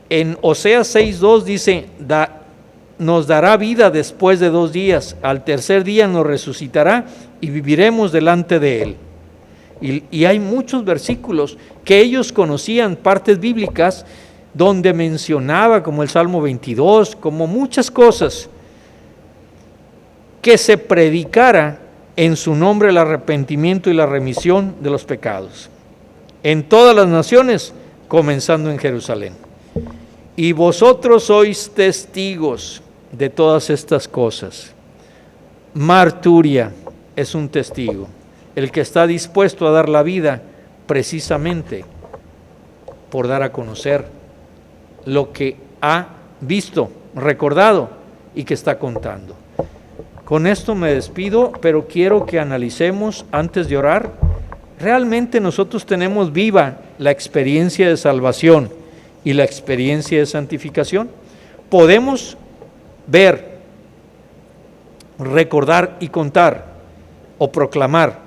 En Oseas 6:2 dice, nos dará vida después de 2 días, al tercer día nos resucitará y viviremos delante de él. Y hay muchos versículos que ellos conocían, partes bíblicas, donde mencionaba, como el Salmo 22, como muchas cosas, que se predicara en su nombre el arrepentimiento y la remisión de los pecados, en todas las naciones, comenzando en Jerusalén. Y vosotros sois testigos de todas estas cosas. Marturia es un testigo, el que está dispuesto a dar la vida precisamente por dar a conocer lo que ha visto, recordado y que está contando. Con esto me despido, pero quiero que analicemos antes de orar. ¿Realmente nosotros tenemos viva la experiencia de salvación y la experiencia de santificación? ¿Podemos ver, recordar y contar o proclamar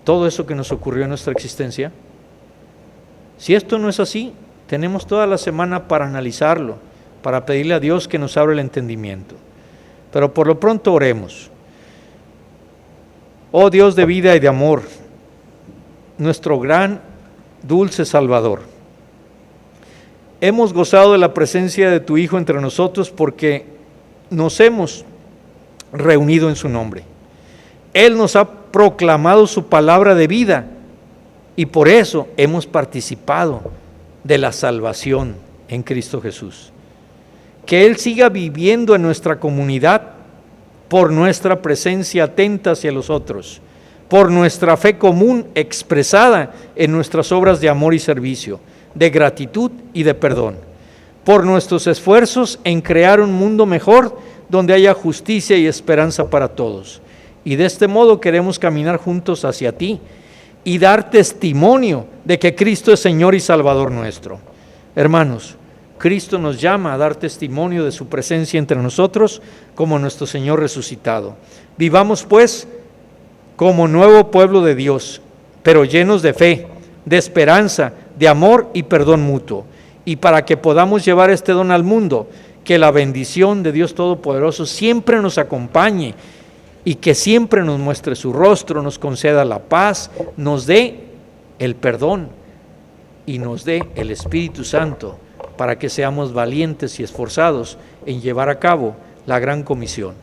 todo eso que nos ocurrió en nuestra existencia? Si esto no es así, tenemos toda la semana para analizarlo, para pedirle a Dios que nos abra el entendimiento. Pero por lo pronto oremos. Oh Dios de vida y de amor, nuestro gran, dulce Salvador, hemos gozado de la presencia de tu Hijo entre nosotros porque nos hemos reunido en su nombre. Él nos ha proclamado su palabra de vida y por eso hemos participado de la salvación en Cristo Jesús. Que Él siga viviendo en nuestra comunidad por nuestra presencia atenta hacia los otros, por nuestra fe común expresada en nuestras obras de amor y servicio, de gratitud y de perdón, por nuestros esfuerzos en crear un mundo mejor donde haya justicia y esperanza para todos. Y de este modo queremos caminar juntos hacia ti y dar testimonio de que Cristo es Señor y Salvador nuestro. Hermanos, Cristo nos llama a dar testimonio de su presencia entre nosotros como nuestro Señor resucitado. Vivamos pues como nuevo pueblo de Dios, pero llenos de fe, de esperanza, de amor y perdón mutuo. Y para que podamos llevar este don al mundo, que la bendición de Dios Todopoderoso siempre nos acompañe y que siempre nos muestre su rostro, nos conceda la paz, nos dé el perdón y nos dé el Espíritu Santo para que seamos valientes y esforzados en llevar a cabo la gran comisión,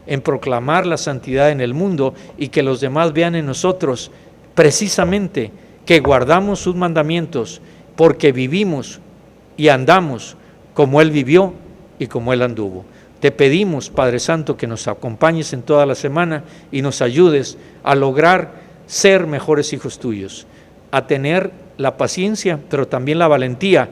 en proclamar la santidad en el mundo y que los demás vean en nosotros precisamente que guardamos sus mandamientos porque vivimos y andamos como Él vivió y como Él anduvo. Te pedimos, Padre Santo, que nos acompañes en toda la semana y nos ayudes a lograr ser mejores hijos tuyos, a tener la paciencia, pero también la valentía.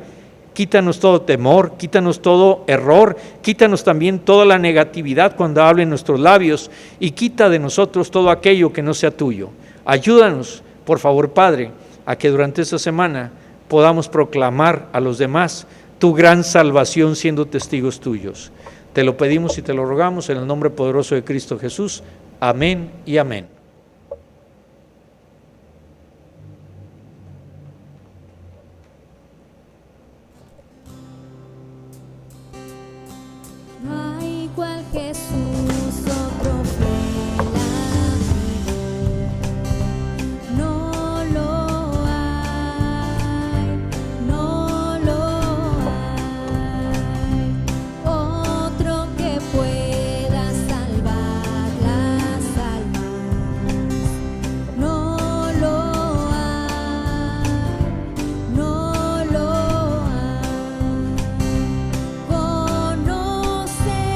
Quítanos todo temor, quítanos todo error, quítanos también toda la negatividad cuando hablen nuestros labios y quita de nosotros todo aquello que no sea tuyo. Ayúdanos, por favor, Padre, a que durante esta semana podamos proclamar a los demás tu gran salvación siendo testigos tuyos. Te lo pedimos y te lo rogamos en el nombre poderoso de Cristo Jesús. Amén y amén. No hay igual Jesús, otro fiel amigo. No lo hay, no lo hay. Otro que pueda salvar las almas. No lo hay, no lo hay. Conoce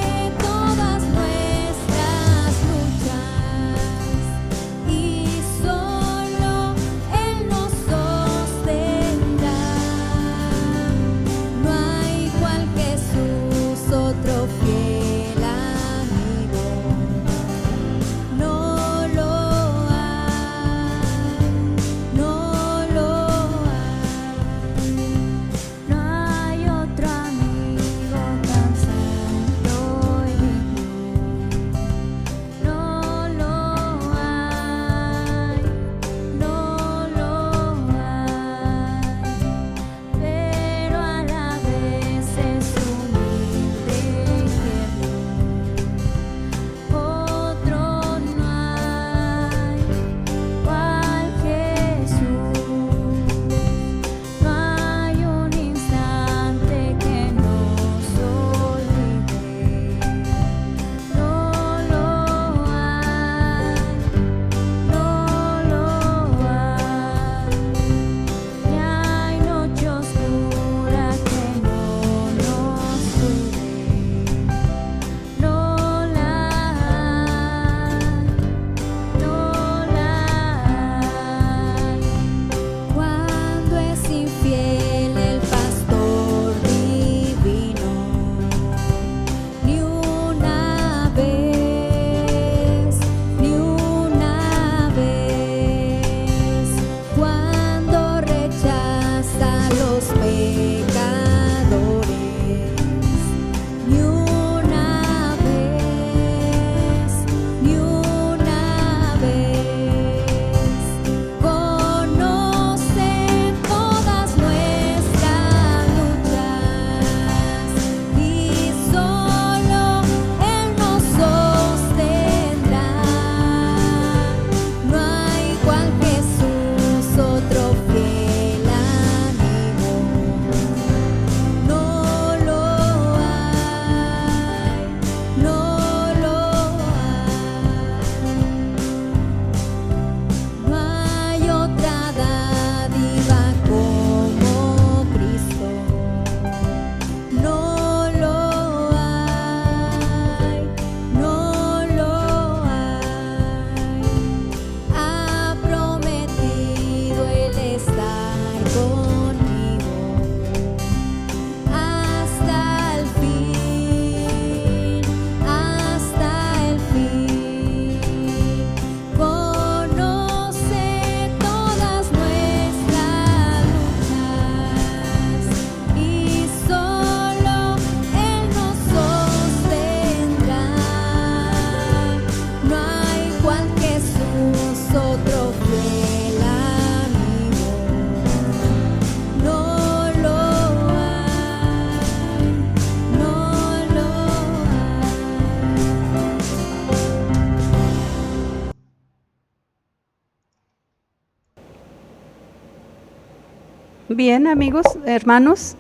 Bien, amigos, hermanos,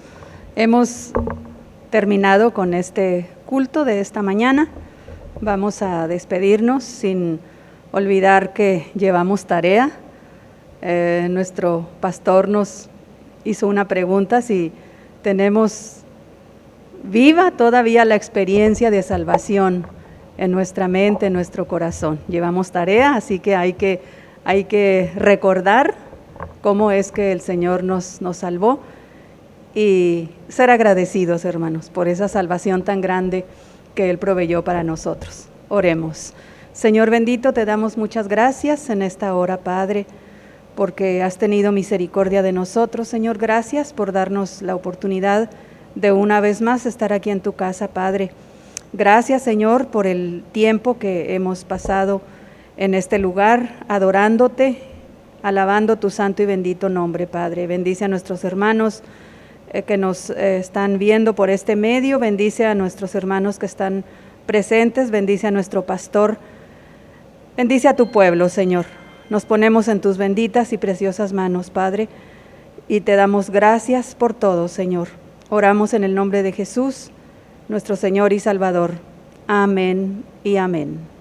hemos terminado con este culto de esta mañana. Vamos a despedirnos sin olvidar que llevamos tarea. Nuestro pastor nos hizo una pregunta si tenemos viva todavía la experiencia de salvación en nuestra mente, en nuestro corazón. Llevamos tarea, así que hay que recordar cómo es que el Señor nos salvó y ser agradecidos, hermanos, por esa salvación tan grande que Él proveyó para nosotros. Oremos. Señor bendito, te damos muchas gracias en esta hora, Padre, porque has tenido misericordia de nosotros. Señor, gracias por darnos la oportunidad de una vez más estar aquí en tu casa, Padre. Gracias, Señor, por el tiempo que hemos pasado en este lugar, adorándote, alabando tu santo y bendito nombre, Padre. Bendice a nuestros hermanos que nos están viendo por este medio, bendice a nuestros hermanos que están presentes, bendice a nuestro pastor, bendice a tu pueblo, Señor. Nos ponemos en tus benditas y preciosas manos, Padre, y te damos gracias por todo, Señor. Oramos en el nombre de Jesús, nuestro Señor y Salvador. Amén y amén.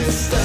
Está